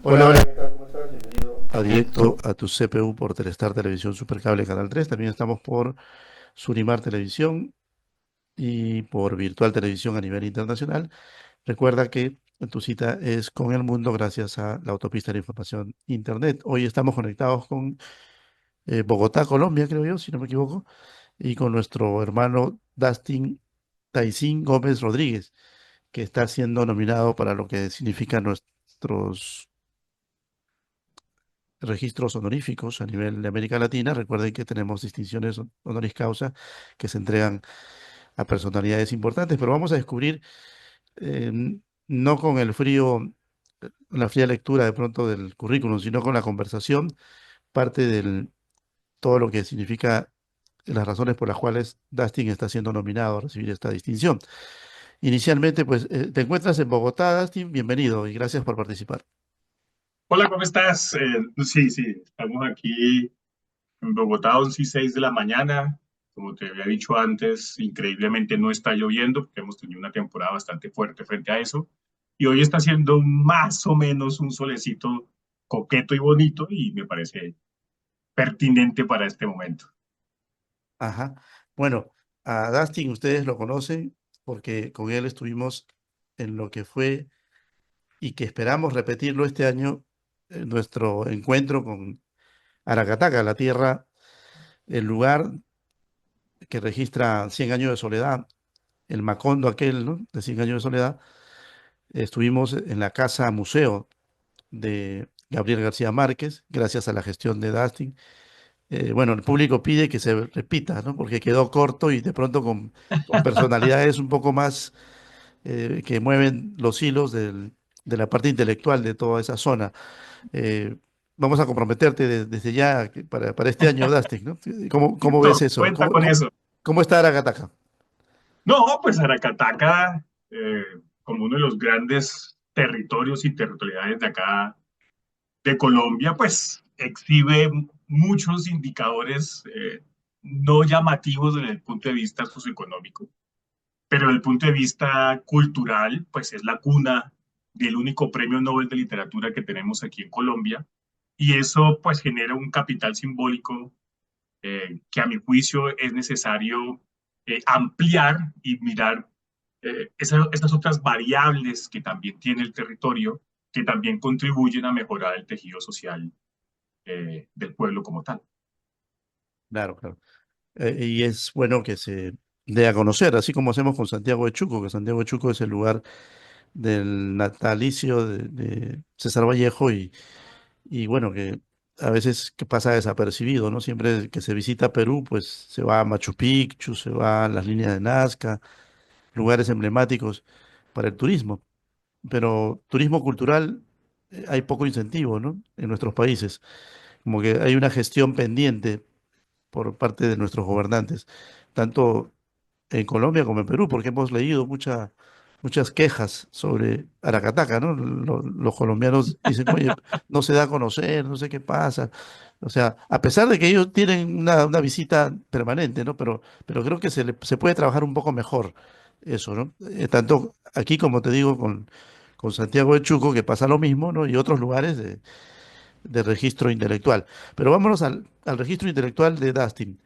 Hola, hola, ¿qué tal? ¿Cómo estás? Bienvenido a directo a tu CPU por Telestar Televisión Supercable Canal 3. También estamos por Surimar Televisión y por Virtual Televisión a nivel internacional. Recuerda que tu cita es con el mundo gracias a la autopista de la información Internet. Hoy estamos conectados con Bogotá, Colombia, creo yo, si no me equivoco, y con nuestro hermano Dustin Taizín Gómez Rodríguez, que está siendo nominado para lo que significa nuestros registros honoríficos a nivel de América Latina. Recuerden que tenemos distinciones honoris causa que se entregan a personalidades importantes, pero vamos a descubrir, eh, no con la fría lectura de pronto del currículum, sino con la conversación, parte de todo lo que significa las razones por las cuales Dustin está siendo nominado a recibir esta distinción. Inicialmente, pues, te encuentras en Bogotá, Dustin, bienvenido y gracias por participar. Hola, ¿cómo estás? Sí, estamos aquí en Bogotá, 11:06 de la mañana. Como te había dicho antes, increíblemente no está lloviendo porque hemos tenido una temporada bastante fuerte frente a eso. Y hoy está haciendo más o menos un solecito coqueto y bonito y me parece pertinente para este momento. Ajá. Bueno, a Dustin ustedes lo conocen porque con él estuvimos en lo que fue y que esperamos repetirlo este año, nuestro encuentro con Aracataca, la tierra, el lugar que registra 100 años de soledad, el Macondo aquel, ¿no? De 100 años de soledad. Estuvimos en la casa museo de Gabriel García Márquez, gracias a la gestión de Dustin. Bueno, el público pide que se repita, ¿no? Porque quedó corto y de pronto con personalidades un poco más que mueven los hilos de la parte intelectual de toda esa zona. Eh, Vamos a comprometerte desde ya para este año, Dustin, ¿no? ¿Cómo ves Listo, eso? cuenta con eso. ¿Cómo está Aracataca? No, pues Aracataca, como uno de los grandes territorios y territorialidades de acá de Colombia, pues exhibe muchos indicadores no llamativos desde el punto de vista socioeconómico, pero desde el punto de vista cultural, pues es la cuna del único premio Nobel de literatura que tenemos aquí en Colombia, y eso pues genera un capital simbólico que a mi juicio es necesario ampliar y mirar esas otras variables que también tiene el territorio, que también contribuyen a mejorar el tejido social del pueblo como tal. Claro, claro. Y es bueno que se dé a conocer, así como hacemos con Santiago de Chuco, que Santiago de Chuco es el lugar del natalicio de César Vallejo y bueno, que a veces que pasa desapercibido, ¿no? Siempre que se visita Perú, pues se va a Machu Picchu, se va a las líneas de Nazca, lugares emblemáticos para el turismo. Pero turismo cultural, hay poco incentivo, ¿no? En nuestros países. Como que hay una gestión pendiente por parte de nuestros gobernantes, tanto en Colombia como en Perú, porque hemos leído muchas quejas sobre Aracataca, ¿no? Los colombianos dicen, oye, no se da a conocer, no sé qué pasa. O sea, a pesar de que ellos tienen una visita permanente, ¿no? Pero creo que se puede trabajar un poco mejor eso, ¿no? Tanto aquí como te digo con Santiago de Chuco, que pasa lo mismo, ¿no? Y otros lugares de registro intelectual. Pero vámonos al registro intelectual de Dustin.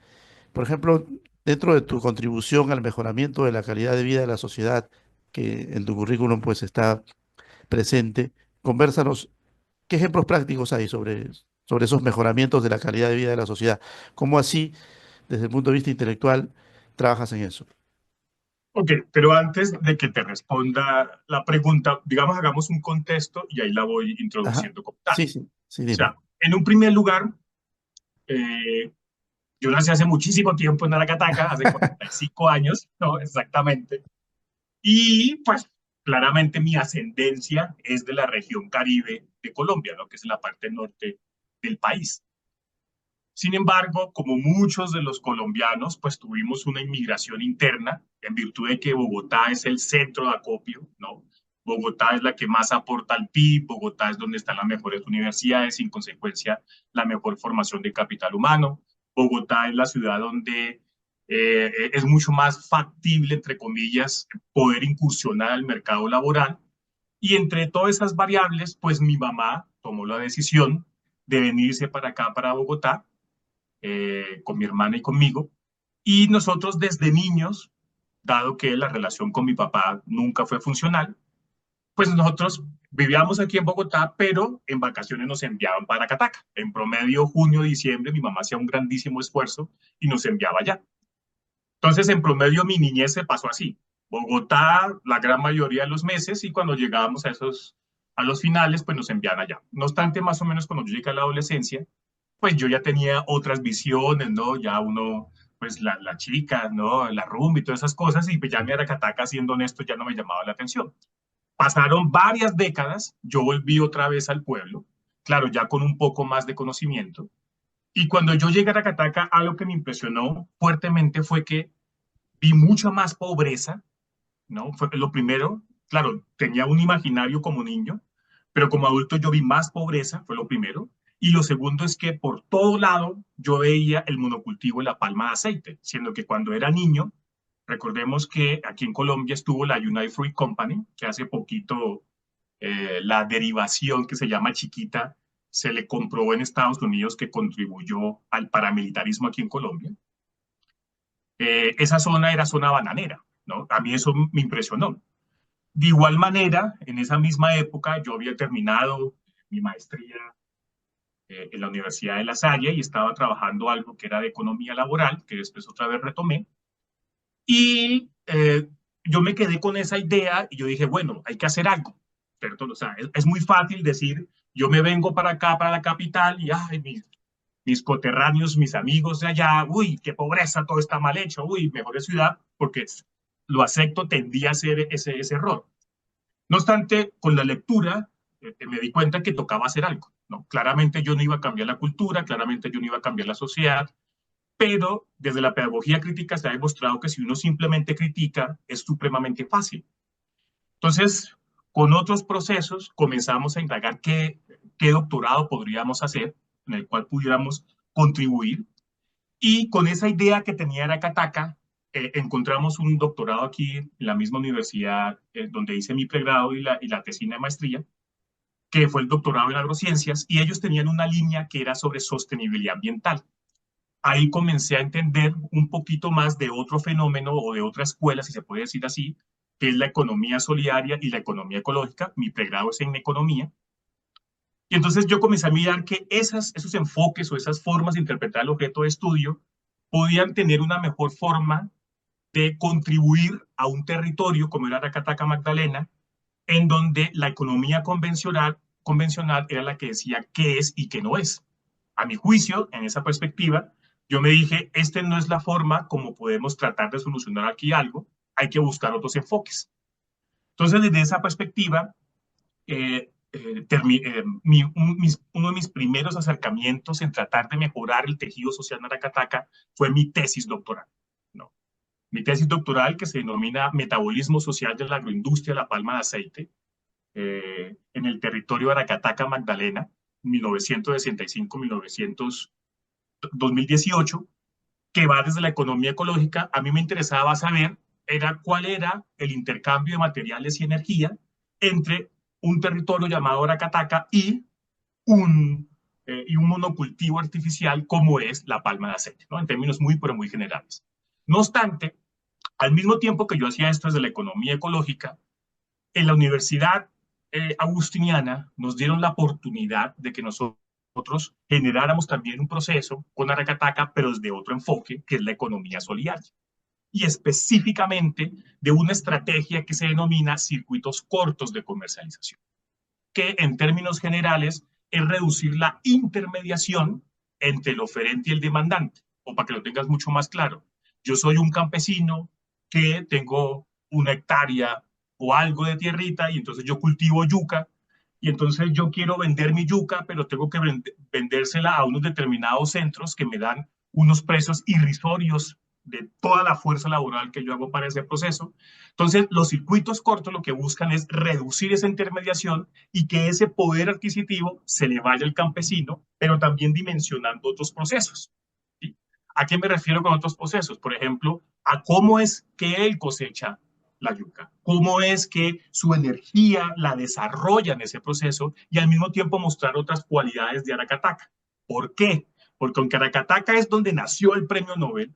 Por ejemplo, dentro de tu contribución al mejoramiento de la calidad de vida de la sociedad, que en tu currículum pues está presente, convérsanos qué ejemplos prácticos hay sobre esos mejoramientos de la calidad de vida de la sociedad. ¿Cómo así, desde el punto de vista intelectual, trabajas en eso? Ok, pero antes de que te responda la pregunta, digamos, hagamos un contexto y ahí la voy Ajá. introduciendo como tal. Sí, O sí, sí, dime. sea, en un primer lugar, eh, yo nací hace muchísimo tiempo en Aracataca, hace 45 años, ¿no? Exactamente. Y pues claramente mi ascendencia es de la región Caribe de Colombia, ¿no? Que es la parte norte del país. Sin embargo, como muchos de los colombianos, pues tuvimos una inmigración interna en virtud de que Bogotá es el centro de acopio, ¿no? Bogotá es la que más aporta al PIB, Bogotá es donde están las mejores universidades, sin consecuencia, la mejor formación de capital humano. Bogotá es la ciudad donde es mucho más factible, entre comillas, poder incursionar al mercado laboral. Y entre todas esas variables, pues mi mamá tomó la decisión de venirse para acá, para Bogotá, con mi hermana y conmigo. Y nosotros desde niños, dado que la relación con mi papá nunca fue funcional, pues nosotros vivíamos aquí en Bogotá, pero en vacaciones nos enviaban para Cataca. En promedio, junio, diciembre, mi mamá hacía un grandísimo esfuerzo y nos enviaba allá. Entonces, en promedio, mi niñez se pasó así. Bogotá, la gran mayoría de los meses, y cuando llegábamos a los finales, pues nos enviaban allá. No obstante, más o menos cuando yo llegué a la adolescencia, pues yo ya tenía otras visiones, ¿no? Ya uno, pues la chica, ¿no? La rumba y todas esas cosas, y pues ya mi Aracataca, siendo honesto, ya no me llamaba la atención. Pasaron varias décadas, yo volví otra vez al pueblo, claro, ya con un poco más de conocimiento, y cuando yo llegué a Aracataca, algo que me impresionó fuertemente fue que vi mucha más pobreza, ¿no? Fue lo primero, claro, tenía un imaginario como niño, pero como adulto yo vi más pobreza, fue lo primero. Y lo segundo es que por todo lado yo veía el monocultivo de la palma de aceite, siendo que cuando era niño, recordemos que aquí en Colombia estuvo la United Fruit Company, que hace poquito la derivación que se llama Chiquita se le comprobó en Estados Unidos que contribuyó al paramilitarismo aquí en Colombia. Esa zona era zona bananera, ¿no? A mí eso me impresionó. De igual manera, en esa misma época yo había terminado mi maestría en la Universidad de La Salle y estaba trabajando algo que era de economía laboral, que después otra vez retomé. Y yo me quedé con esa idea y yo dije, bueno, hay que hacer algo, ¿cierto? O sea, es muy fácil decir, yo me vengo para acá, para la capital, y ay, mis coterráneos, mis amigos de allá, uy, qué pobreza, todo está mal hecho, uy, mejor ciudad, porque lo acepto, tendía a ser ese error. No obstante, con la lectura me di cuenta que tocaba hacer algo, ¿no? Claramente yo no iba a cambiar la cultura, claramente yo no iba a cambiar la sociedad, pero desde la pedagogía crítica se ha demostrado que si uno simplemente critica es supremamente fácil. Entonces, con otros procesos comenzamos a indagar qué doctorado podríamos hacer en el cual pudiéramos contribuir. Y con esa idea que tenía Aracataca, encontramos un doctorado aquí en la misma universidad donde hice mi pregrado y la tesina de maestría, que fue el doctorado en agrociencias, y ellos tenían una línea que era sobre sostenibilidad ambiental. Ahí comencé a entender un poquito más de otro fenómeno o de otra escuela, si se puede decir así, que es la economía solidaria y la economía ecológica. Mi pregrado es en economía. Y entonces yo comencé a mirar que esos enfoques o esas formas de interpretar el objeto de estudio podían tener una mejor forma de contribuir a un territorio como era Aracataca Magdalena, en donde la economía convencional era la que decía qué es y qué no es. A mi juicio, en esa perspectiva, yo me dije, este no es la forma como podemos tratar de solucionar aquí algo, hay que buscar otros enfoques. Entonces, desde esa perspectiva, uno de mis primeros acercamientos en tratar de mejorar el tejido social en Aracataca fue mi tesis doctoral. ¿No? Mi tesis doctoral, que se denomina Metabolismo Social de la Agroindustria de la Palma de Aceite, en el territorio de Aracataca, Magdalena, 1965-2018, que va desde la economía ecológica. A mí me interesaba saber cuál era el intercambio de materiales y energía entre un territorio llamado Aracataca y un monocultivo artificial como es la palma de aceite, ¿no? En términos muy, pero muy generales. No obstante, al mismo tiempo que yo hacía esto desde la economía ecológica, en la Universidad Agustiniana nos dieron la oportunidad de que nosotros generáramos también un proceso con Aracataca, pero desde otro enfoque, que es la economía solidaria. Y específicamente de una estrategia que se denomina circuitos cortos de comercialización, que en términos generales es reducir la intermediación entre el oferente y el demandante. O para que lo tengas mucho más claro, yo soy un campesino que tengo una hectárea o algo de tierrita y entonces yo cultivo yuca y entonces yo quiero vender mi yuca, pero tengo que vendérsela a unos determinados centros que me dan unos precios irrisorios de toda la fuerza laboral que yo hago para ese proceso. Entonces, los circuitos cortos lo que buscan es reducir esa intermediación y que ese poder adquisitivo se le vaya al campesino, pero también dimensionando otros procesos. ¿Sí? ¿A qué me refiero con otros procesos? Por ejemplo, a cómo es que él cosecha la yuca, cómo es que su energía la desarrolla en ese proceso y al mismo tiempo mostrar otras cualidades de Aracataca. ¿Por qué? Porque aunque Aracataca es donde nació el premio Nobel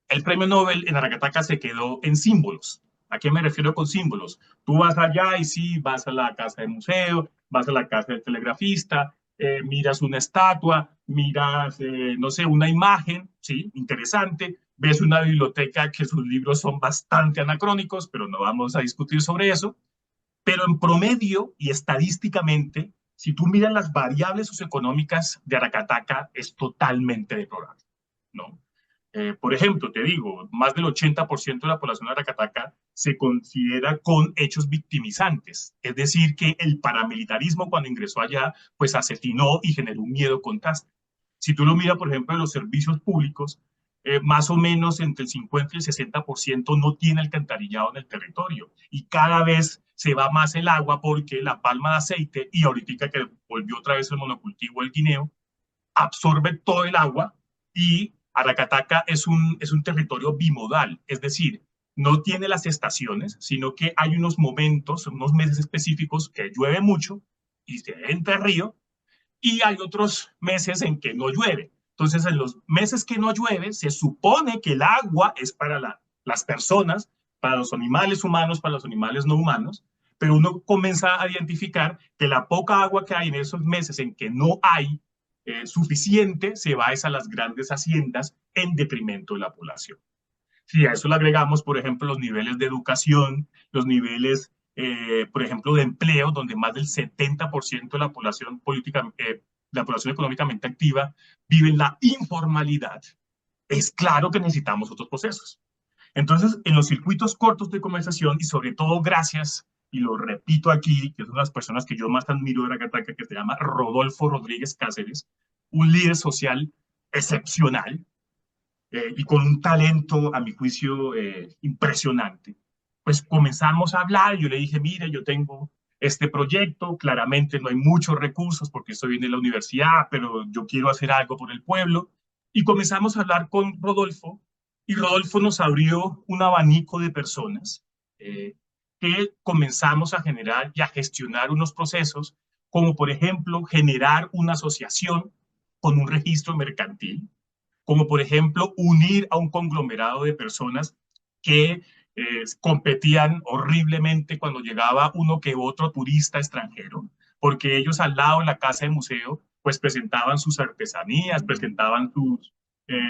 en Aracataca se quedó en símbolos. ¿A qué me refiero con símbolos? Tú vas allá y sí, vas a la casa del museo, vas a la casa del telegrafista, miras una estatua, miras, no sé, una imagen, sí, interesante, ves una biblioteca que sus libros son bastante anacrónicos, pero no vamos a discutir sobre eso. Pero en promedio y estadísticamente, si tú miras las variables socioeconómicas de Aracataca, es totalmente deplorable, ¿no? Por ejemplo, te digo, más del 80% de la población de Aracataca se considera con hechos victimizantes, es decir, que el paramilitarismo cuando ingresó allá, pues asesinó y generó un miedo constante. Si tú lo miras, por ejemplo, en los servicios públicos, más o menos entre el 50 y el 60% no tiene alcantarillado en el territorio y cada vez se va más el agua porque la palma de aceite y ahorita que volvió otra vez el monocultivo del guineo, absorbe todo el agua y Aracataca es un territorio bimodal, es decir, no tiene las estaciones, sino que hay unos momentos, unos meses específicos que llueve mucho y se entra el río y hay otros meses en que no llueve. Entonces, en los meses que no llueve, se supone que el agua es para las personas, para los animales humanos, para los animales no humanos, pero uno comienza a identificar que la poca agua que hay en esos meses en que no hay suficiente se va a las grandes haciendas en detrimento de la población. Si a eso le agregamos, por ejemplo, los niveles de educación, los niveles, por ejemplo, de empleo, donde más del 70% de la población política, la población económicamente activa vive en la informalidad, es claro que necesitamos otros procesos. Entonces, en los circuitos cortos de conversación y sobre todo gracias, y lo repito aquí, que es una de las personas que yo más admiro de Aracataca, que se llama Rodolfo Rodríguez Cáceres, un líder social excepcional, y con un talento, a mi juicio, impresionante. Pues comenzamos a hablar, yo le dije, mire, yo tengo este proyecto, claramente no hay muchos recursos porque estoy en la universidad, pero yo quiero hacer algo por el pueblo. Y comenzamos a hablar con Rodolfo, y Rodolfo nos abrió un abanico de personas que comenzamos a generar y a gestionar unos procesos, como por ejemplo generar una asociación con un registro mercantil, como por ejemplo unir a un conglomerado de personas que competían horriblemente cuando llegaba uno que otro turista extranjero, porque ellos al lado de la casa de museo, pues presentaban sus artesanías, presentaban sus,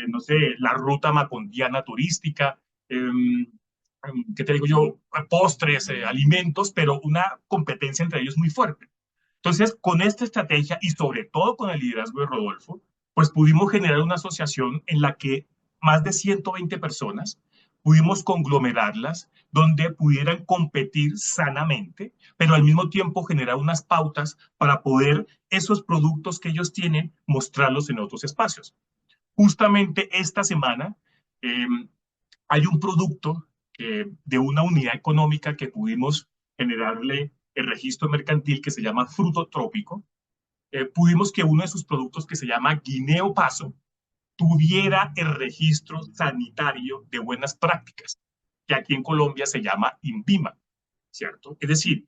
no sé, la ruta macondiana turística, ¿qué te digo yo? Postres, alimentos, pero una competencia entre ellos muy fuerte. Entonces, con esta estrategia y sobre todo con el liderazgo de Rodolfo, pues pudimos generar una asociación en la que más de 120 personas pudimos conglomerarlas donde pudieran competir sanamente, pero al mismo tiempo generar unas pautas para poder esos productos que ellos tienen mostrarlos en otros espacios. Justamente esta semana eh, hay un producto de una unidad económica que pudimos generarle el registro mercantil que se llama fruto trópico. Pudimos que uno de sus productos que se llama guineo paso tuviera el registro sanitario de buenas prácticas, que aquí en Colombia se llama INVIMA, ¿cierto? Es decir,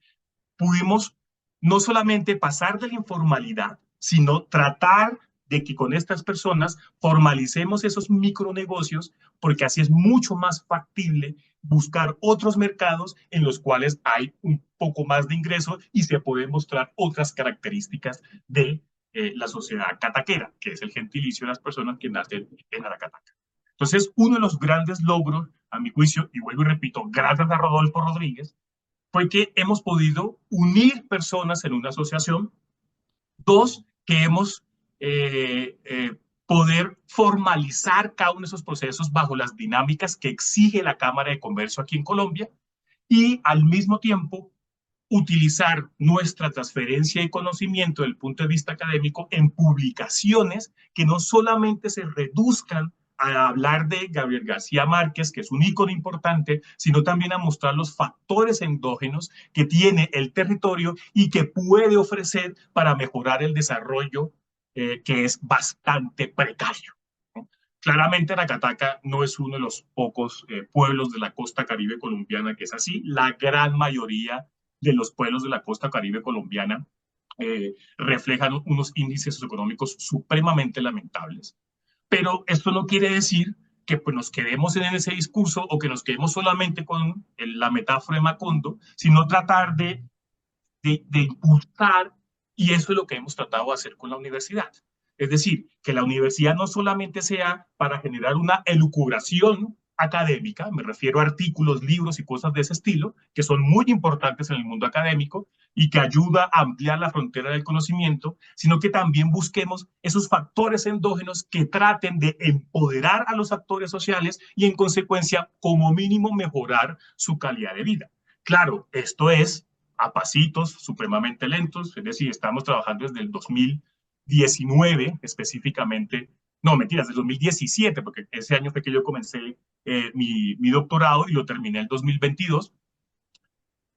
pudimos no solamente pasar de la informalidad, sino tratar de que con estas personas formalicemos esos micronegocios, porque así es mucho más factible buscar otros mercados en los cuales hay un poco más de ingreso y se pueden mostrar otras características de la sociedad cataquera, que es el gentilicio de las personas que nacen en Aracataca. Entonces, uno de los grandes logros, a mi juicio, y vuelvo y repito, gracias a Rodolfo Rodríguez, fue que hemos podido unir personas en una asociación. Dos, que hemos poder formalizar cada uno de esos procesos bajo las dinámicas que exige la Cámara de Comercio aquí en Colombia y al mismo tiempo utilizar nuestra transferencia de conocimiento desde el punto de vista académico en publicaciones que no solamente se reduzcan a hablar de Gabriel García Márquez, que es un ícono importante, sino también a mostrar los factores endógenos que tiene el territorio y que puede ofrecer para mejorar el desarrollo, que es bastante precario, ¿no? Claramente Aracataca no es uno de los pocos pueblos de la costa caribe colombiana que es así. La gran mayoría de los pueblos de la costa caribe colombiana reflejan unos índices socioeconómicos supremamente lamentables. Pero esto no quiere decir que pues, nos quedemos en ese discurso o que nos quedemos solamente con la metáfora de Macondo, sino tratar de impulsar, y eso es lo que hemos tratado de hacer con la universidad. Es decir, que la universidad no solamente sea para generar una elucubración académica, me refiero a artículos, libros y cosas de ese estilo, que son muy importantes en el mundo académico y que ayuda a ampliar la frontera del conocimiento, sino que también busquemos esos factores endógenos que traten de empoderar a los actores sociales y en consecuencia, como mínimo, mejorar su calidad de vida. Claro, esto es a pasitos supremamente lentos, es decir, estamos trabajando desde el 2019 específicamente, no, mentiras, desde el 2017, porque ese año fue que yo comencé mi doctorado y lo terminé el 2022,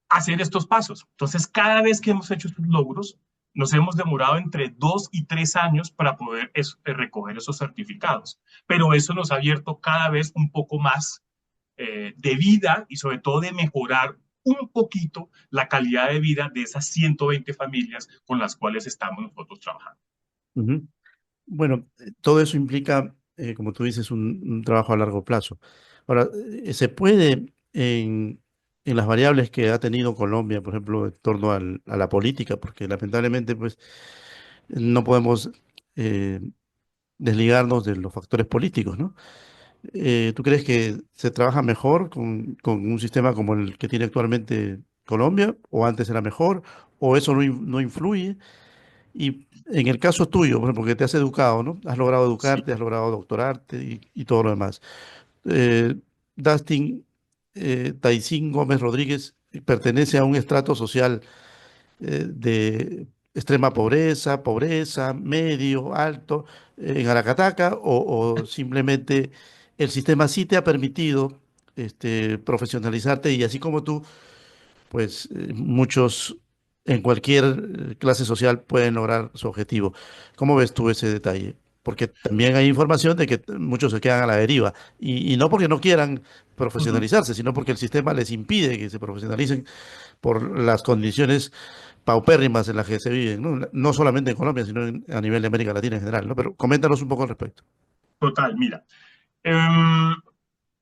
hacer estos pasos. Entonces, cada vez que hemos hecho estos logros, nos hemos demorado entre 2 y 3 años para poder recoger esos certificados. Pero eso nos ha abierto cada vez un poco más de vida y sobre todo de mejorar un poquito la calidad de vida de esas 120 familias con las cuales estamos nosotros trabajando. Ujú. Bueno, todo eso implica, como tú dices, un trabajo a largo plazo. Ahora, ¿se puede en las variables que ha tenido Colombia, por ejemplo, en torno a la política? Porque lamentablemente, pues, no podemos eh, desligarnos de los factores políticos, ¿no? ¿Tú crees que se trabaja mejor con un sistema como el que tiene actualmente Colombia? ¿O antes era mejor? ¿O eso no influye? Y en el caso tuyo, por ejemplo, que te has educado, ¿no? Has logrado Sí, educarte, has logrado doctorarte y todo lo demás. Eh, Dustin Taizín Gómez Rodríguez pertenece a un estrato social de extrema pobreza, pobreza, medio, alto, en Aracataca, o simplemente el sistema sí te ha permitido profesionalizarte y así como tú pues muchos en cualquier clase social pueden lograr su objetivo. ¿Cómo ves tú ese detalle? Porque también hay información de que muchos se quedan a la deriva y no porque no quieran uh -huh. profesionalizarse, sino porque el sistema les impide que se profesionalicen por las condiciones paupérrimas en las que se viven, ¿no? No solamente en Colombia, sino a nivel de América Latina en general, ¿no? Pero coméntanos un poco al respecto. Total, mira,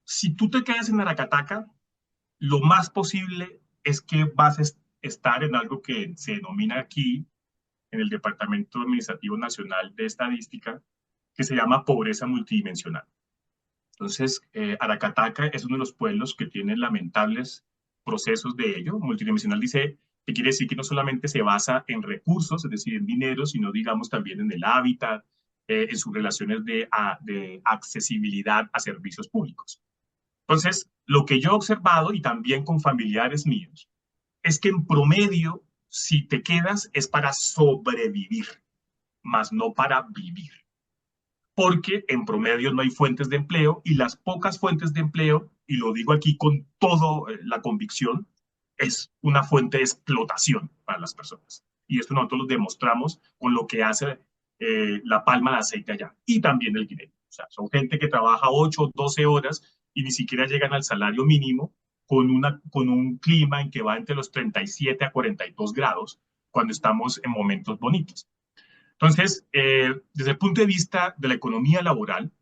si tú te quedas en Aracataca, lo más posible es que vas a estar en algo que se denomina aquí, en el Departamento Administrativo Nacional de Estadística, que se llama pobreza multidimensional. Entonces, Aracataca es uno de los pueblos que tiene lamentables procesos de ello. Multidimensional dice que quiere decir que no solamente se basa en recursos, es decir, en dinero, sino digamos también en el hábitat, en sus relaciones de accesibilidad a servicios públicos. Entonces, lo que yo he observado y también con familiares míos es que en promedio, si te quedas es para sobrevivir, más no para vivir, porque en promedio no hay fuentes de empleo y las pocas fuentes de empleo, y lo digo aquí con toda la convicción, es una fuente de explotación para las personas. Y esto nosotros lo demostramos con lo que hace la palma de aceite allá y también el guineo. O sea, son gente que trabaja 8 o 12 horas y ni siquiera llegan al salario mínimo con un clima en que va entre los 37 a 42 grados cuando estamos en momentos bonitos. Entonces, desde el punto de vista de la economía laboral,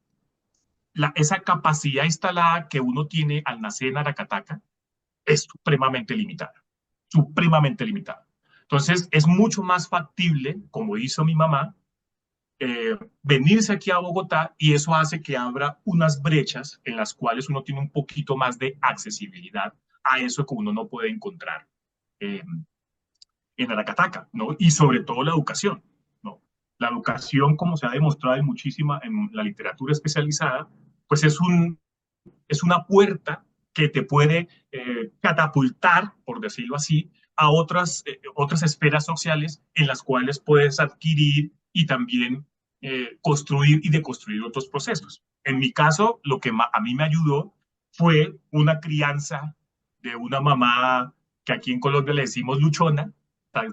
esa capacidad instalada que uno tiene al nacer en Aracataca es supremamente limitada, supremamente limitada. Entonces, es mucho más factible, como hizo mi mamá, venirse aquí a Bogotá y eso hace que abra unas brechas en las cuales uno tiene un poquito más de accesibilidad a eso que uno no puede encontrar eh, en Aracataca, ¿no? Y sobre todo la educación, ¿no? La educación, como se ha demostrado en muchísima, en la literatura especializada, pues es una puerta que te puede catapultar, por decirlo así, a otras esferas sociales en las cuales puedes adquirir y también construir y deconstruir otros procesos. En mi caso, lo que a mí me ayudó fue una crianza de una mamá que aquí en Colombia le decimos luchona,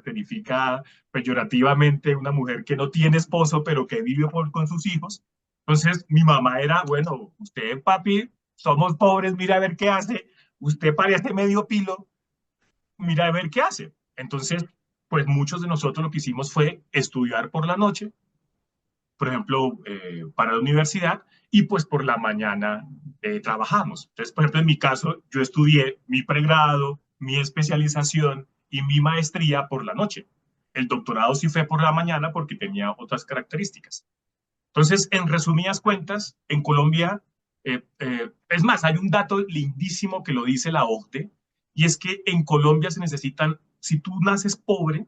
significa peyorativamente una mujer que no tiene esposo, pero que vive con sus hijos. Entonces, mi mamá era, bueno, usted, papi, somos pobres, mira a ver qué hace. Usted parece medio pilo, mira a ver qué hace. Entonces, pues muchos de nosotros lo que hicimos fue estudiar por la noche, por ejemplo, para la universidad, y pues por la mañana trabajamos. Entonces, por ejemplo, en mi caso, yo estudié mi pregrado, mi especialización y mi maestría por la noche. El doctorado sí fue por la mañana porque tenía otras características. Entonces, en resumidas cuentas, en Colombia, es más, hay un dato lindísimo que lo dice la OCDE, y es que en Colombia se necesitan, si tú naces pobre,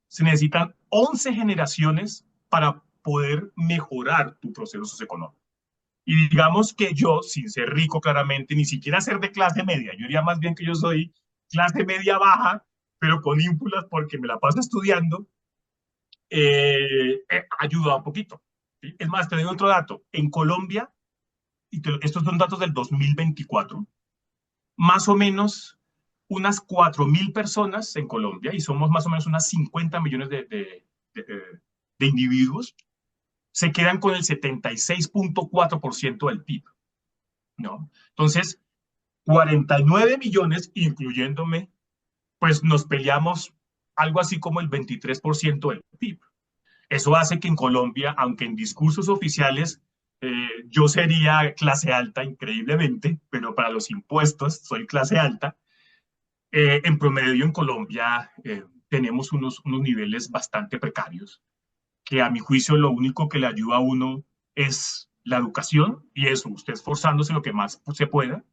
se necesitan 11 generaciones para poder mejorar tu proceso socioeconómico. Y digamos que yo, sin ser rico claramente, ni siquiera ser de clase media, yo diría más bien que yo soy clase media baja, pero con ínfulas porque me la paso estudiando, ayuda un poquito. ¿Sí? Es más, te doy otro dato. En Colombia, estos son datos del 2024, más o menos unas 4.000 personas en Colombia, y somos más o menos unas 50 millones de individuos, se quedan con el 76.4% del PIB, ¿no? Entonces, 49 millones, incluyéndome, pues nos peleamos algo así como el 23% del PIB. Eso hace que en Colombia, aunque en discursos oficiales yo sería clase alta increíblemente, pero para los impuestos soy clase alta, en promedio en Colombia tenemos unos niveles bastante precarios, que a mi juicio lo único que le ayuda a uno es la educación y eso, usted esforzándose lo que más se pueda,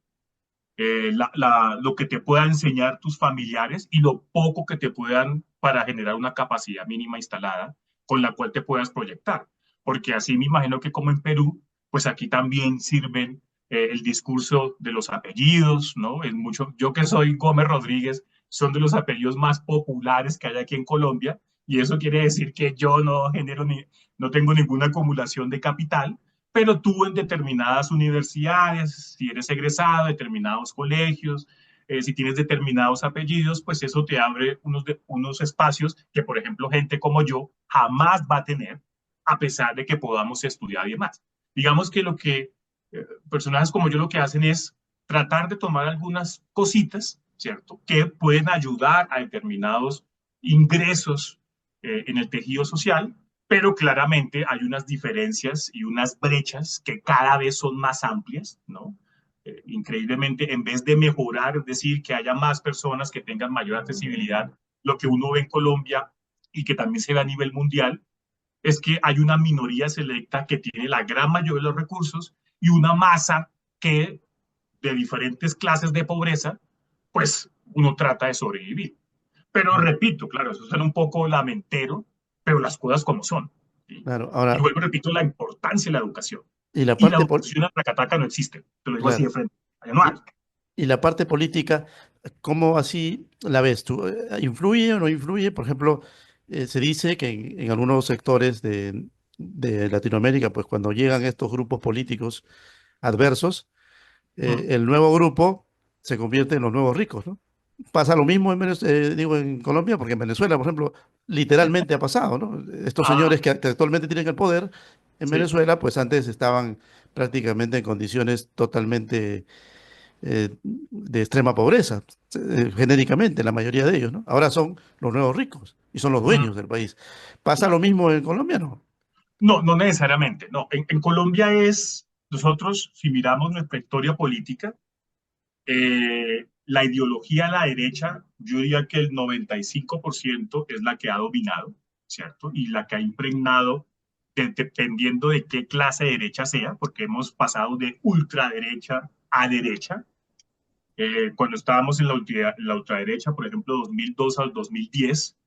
lo que te pueda enseñar tus familiares y lo poco que te puedan para generar una capacidad mínima instalada con la cual te puedas proyectar. Porque así me imagino que como en Perú, pues aquí también sirven el discurso de los apellidos, ¿no? Es mucho, yo que soy Gómez Rodríguez, son de los apellidos más populares que hay aquí en Colombia, y eso quiere decir que yo no genero ni, no tengo ninguna acumulación de capital, pero tú en determinadas universidades, si eres egresado, determinados colegios, si tienes determinados apellidos, pues eso te abre unos espacios que, por ejemplo, gente como yo jamás va a tener, a pesar de que podamos estudiar y demás. Digamos que lo que personajes como yo lo que hacen es tratar de tomar algunas cositas, ¿cierto?, que pueden ayudar a determinados ingresos en el tejido social, pero claramente hay unas diferencias y unas brechas que cada vez son más amplias, ¿no? Increíblemente, en vez de mejorar, es decir, que haya más personas que tengan mayor accesibilidad, lo que uno ve en Colombia y que también se ve a nivel mundial, es que hay una minoría selecta que tiene la gran mayoría de los recursos y una masa que de diferentes clases de pobreza, pues uno trata de sobrevivir. Pero repito, claro, eso suena un poco lamentero, pero las cosas como son. ¿Sí? Claro, Y ahora, vuelvo, repito, la importancia de la educación. y la Y la parte, educación en Zacataca no existe, te lo digo así de claro, frente. Allá no hay. y, y la parte política, ¿cómo así la ves tú? ¿Influye o no influye? Por ejemplo, se dice que en algunos sectores de Latinoamérica, pues cuando llegan estos grupos políticos adversos, Mm. el nuevo grupo se convierte en los nuevos ricos, ¿no? Pasa lo mismo en digo, en Colombia, porque en Venezuela, por ejemplo, literalmente ha pasado, ¿no? Estos Ah, señores que actualmente tienen el poder en sí. Venezuela, pues antes estaban prácticamente en condiciones totalmente de extrema pobreza, genéricamente, la mayoría de ellos, ¿no? Ahora son los nuevos ricos y son los Mm, dueños del país. ¿Pasa lo claro. mismo en Colombia, no? No, no necesariamente. No, en Colombia es, nosotros, si miramos nuestra historia política, la ideología a la derecha, yo diría que el 95% es la que ha dominado, ¿cierto? Y la que ha impregnado, dependiendo de qué clase de derecha sea, porque hemos pasado de ultraderecha a derecha. Cuando estábamos en la ultraderecha, por ejemplo, 2002 al 2010,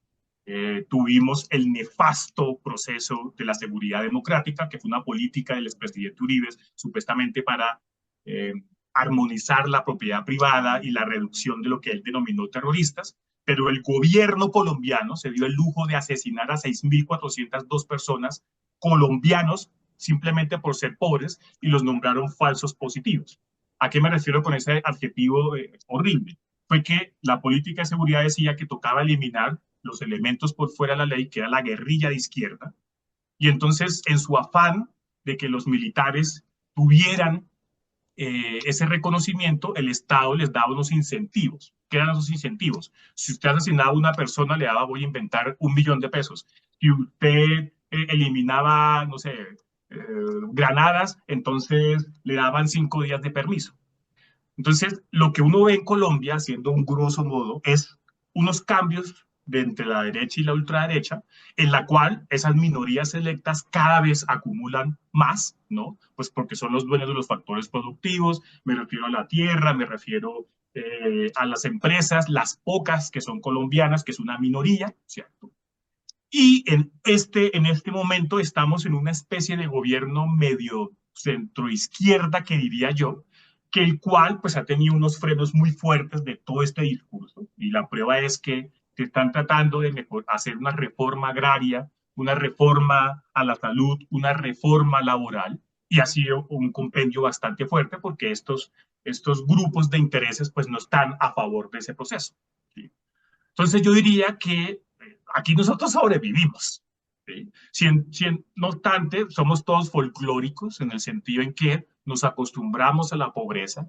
tuvimos el nefasto proceso de la seguridad democrática, que fue una política del expresidente Uribe, supuestamente para eh, armonizar la propiedad privada y la reducción de lo que él denominó terroristas, pero el gobierno colombiano se dio el lujo de asesinar a 6.402 personas colombianos simplemente por ser pobres y los nombraron falsos positivos. ¿A qué me refiero con ese adjetivo horrible? Fue que la política de seguridad decía que tocaba eliminar los elementos por fuera de la ley, que era la guerrilla de izquierda, y entonces en su afán de que los militares tuvieran ese reconocimiento, el Estado les daba unos incentivos. ¿Qué eran esos incentivos? Si usted asesinaba a una persona, le daba, voy a inventar, 1 millón de pesos. Si usted eliminaba, no sé, granadas, entonces le daban 5 días de permiso. Entonces, lo que uno ve en Colombia, haciendo un grosso modo, es unos cambios de entre la derecha y la ultraderecha, en la cual esas minorías electas cada vez acumulan más, ¿no? Pues porque son los dueños de los factores productivos, me refiero a la tierra, me refiero a las empresas, las pocas que son colombianas, que es una minoría, ¿cierto? Y en este momento estamos en una especie de gobierno medio centroizquierda, que diría yo, que el cual pues ha tenido unos frenos muy fuertes de todo este discurso. Y la prueba es que se están tratando de hacer una reforma agraria, una reforma a la salud, una reforma laboral, y ha sido un compendio bastante fuerte porque estos grupos de intereses pues no están a favor de ese proceso. ¿Sí? Entonces yo diría que aquí nosotros sobrevivimos. ¿Sí? No obstante, somos todos folclóricos en el sentido en que nos acostumbramos a la pobreza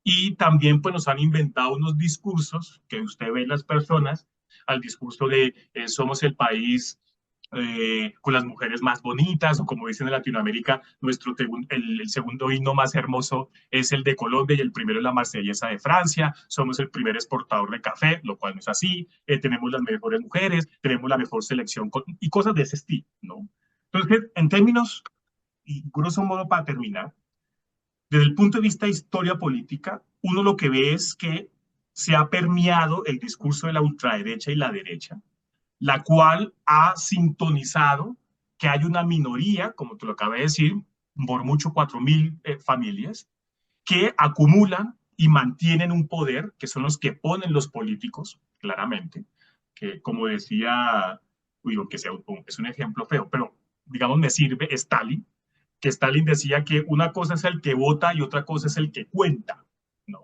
y también pues nos han inventado unos discursos que usted ve en las personas, al discurso de somos el país con las mujeres más bonitas, o como dicen en Latinoamérica, el segundo himno más hermoso es el de Colombia y el primero es la Marsellesa de Francia, somos el primer exportador de café, lo cual no es así, tenemos las mejores mujeres, tenemos la mejor selección y cosas de ese estilo, ¿no? Entonces, en términos, y grosso modo para terminar, desde el punto de vista de historia política, uno lo que ve es que se ha permeado el discurso de la ultraderecha y la derecha, la cual ha sintonizado que hay una minoría, como te lo acabé de decir, por mucho 4.000 familias, que acumulan y mantienen un poder, que son los que ponen los políticos, claramente, que como decía, digo que sea es un ejemplo feo, pero digamos me sirve Stalin, que Stalin decía que una cosa es el que vota y otra cosa es el que cuenta, ¿no?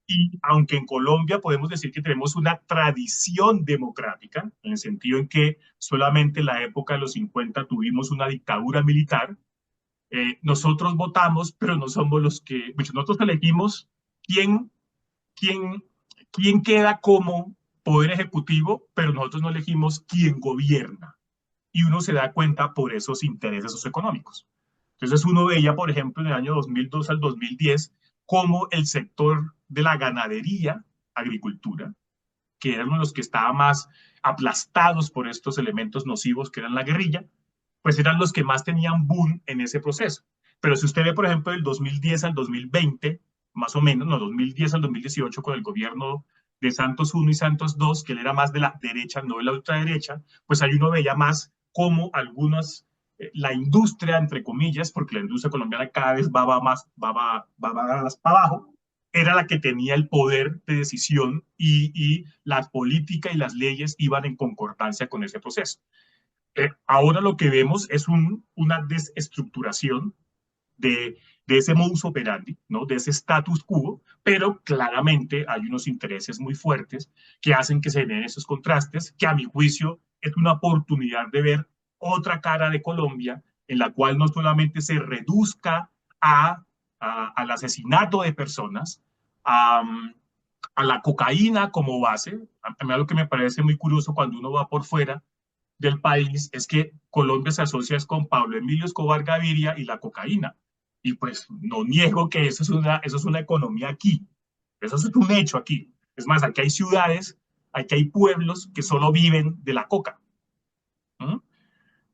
Y aunque en Colombia podemos decir que tenemos una tradición democrática, en el sentido en que solamente en la época de los 50 tuvimos una dictadura militar, nosotros votamos, pero no somos los que, pues nosotros elegimos quién, quién, quién queda como poder ejecutivo, pero nosotros no elegimos quién gobierna. Y uno se da cuenta por esos intereses socioeconómicos. Entonces uno veía, por ejemplo, en el año 2002 al 2010, cómo el sector de la ganadería, agricultura, que eran los que estaban más aplastados por estos elementos nocivos que eran la guerrilla, pues eran los que más tenían boom en ese proceso. Pero si usted ve, por ejemplo, del 2010 al 2020, más o menos, no, 2010 al 2018, con el gobierno de Santos I y Santos II, que él era más de la derecha, no de la ultraderecha, pues ahí uno veía más cómo algunos, la industria, entre comillas, porque la industria colombiana cada vez va más para abajo, era la que tenía el poder de decisión y la política y las leyes iban en concordancia con ese proceso. Ahora lo que vemos es una desestructuración de ese modus operandi, ¿no? De ese status quo, pero claramente hay unos intereses muy fuertes que hacen que se den esos contrastes, que a mi juicio es una oportunidad de ver otra cara de Colombia en la cual no solamente se reduzca al asesinato de personas, a, a la cocaína como base. A mí algo que me parece muy curioso cuando uno va por fuera del país es que Colombia se asocia con Pablo Emilio Escobar Gaviria y la cocaína. Y pues no niego que eso es una economía aquí. Eso es un hecho aquí. Es más, aquí hay ciudades, aquí hay pueblos que solo viven de la coca. ¿Mm?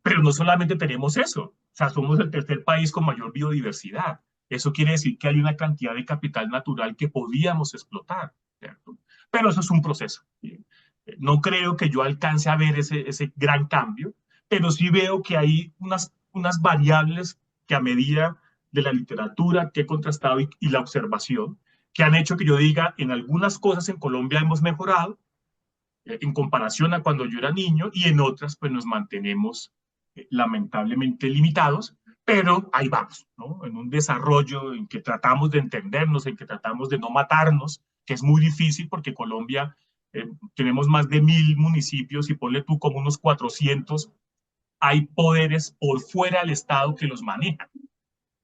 Pero no solamente tenemos eso. O sea, somos el tercer país con mayor biodiversidad. Eso quiere decir que hay una cantidad de capital natural que podíamos explotar, ¿cierto? Pero eso es un proceso. ¿Sí? No creo que yo alcance a ver ese gran cambio, pero sí veo que hay unas variables que a medida de la literatura que he contrastado y la observación, que han hecho que yo diga, en algunas cosas en Colombia hemos mejorado, en comparación a cuando yo era niño, y en otras pues nos mantenemos lamentablemente limitados, pero ahí vamos, ¿no? En un desarrollo en que tratamos de entendernos, en que tratamos de no matarnos, que es muy difícil porque Colombia tenemos más de 1.000 municipios y ponle tú como unos 400, hay poderes por fuera del Estado que los manejan.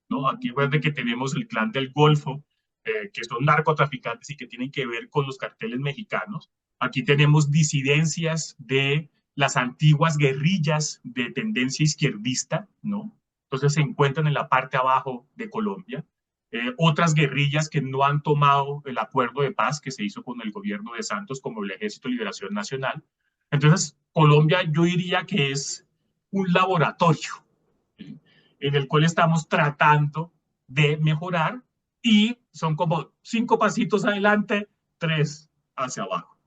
¿no? Aquí recuerde que tenemos el Clan del Golfo, que son narcotraficantes y que tienen que ver con los carteles mexicanos. Aquí tenemos disidencias de las antiguas guerrillas de tendencia izquierdista, ¿no? Entonces se encuentran en la parte abajo de Colombia. Otras guerrillas que no han tomado el acuerdo de paz que se hizo con el gobierno de Santos, como el Ejército de Liberación Nacional. Entonces, Colombia yo diría que es un laboratorio, ¿sí?, en el cual estamos tratando de mejorar, y son como 5 pasitos adelante, 3 hacia abajo.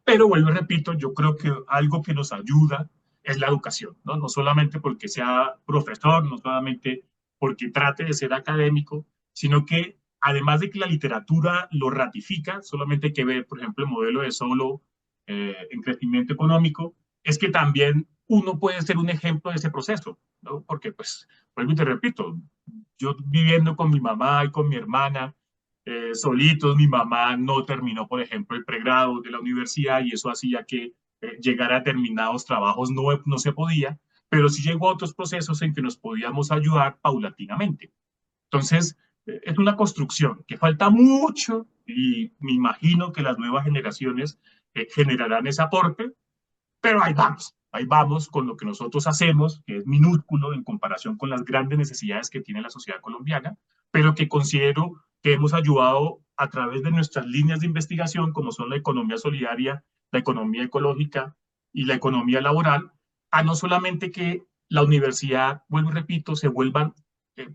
Pero vuelvo y repito, yo creo que algo que nos ayuda es la educación, ¿no? No solamente porque sea profesor, no solamente porque trate de ser académico, sino que además de que la literatura lo ratifica, solamente hay que ver, por ejemplo, el modelo de Solow en crecimiento económico, es que también uno puede ser un ejemplo de ese proceso, ¿no? Porque, pues, vuelvo y te repito, yo viviendo con mi mamá y con mi hermana, solitos, mi mamá no terminó, por ejemplo, el pregrado de la universidad, y eso hacía que llegar a determinados trabajos no se podía, pero sí llegó a otros procesos en que nos podíamos ayudar paulatinamente. Entonces, es una construcción que falta mucho, y me imagino que las nuevas generaciones generarán ese aporte, pero ahí vamos con lo que nosotros hacemos, que es minúsculo en comparación con las grandes necesidades que tiene la sociedad colombiana, pero que considero que hemos ayudado a través de nuestras líneas de investigación, como son la economía solidaria, la economía ecológica y la economía laboral, a no solamente que la universidad, vuelvo y repito, se vuelvan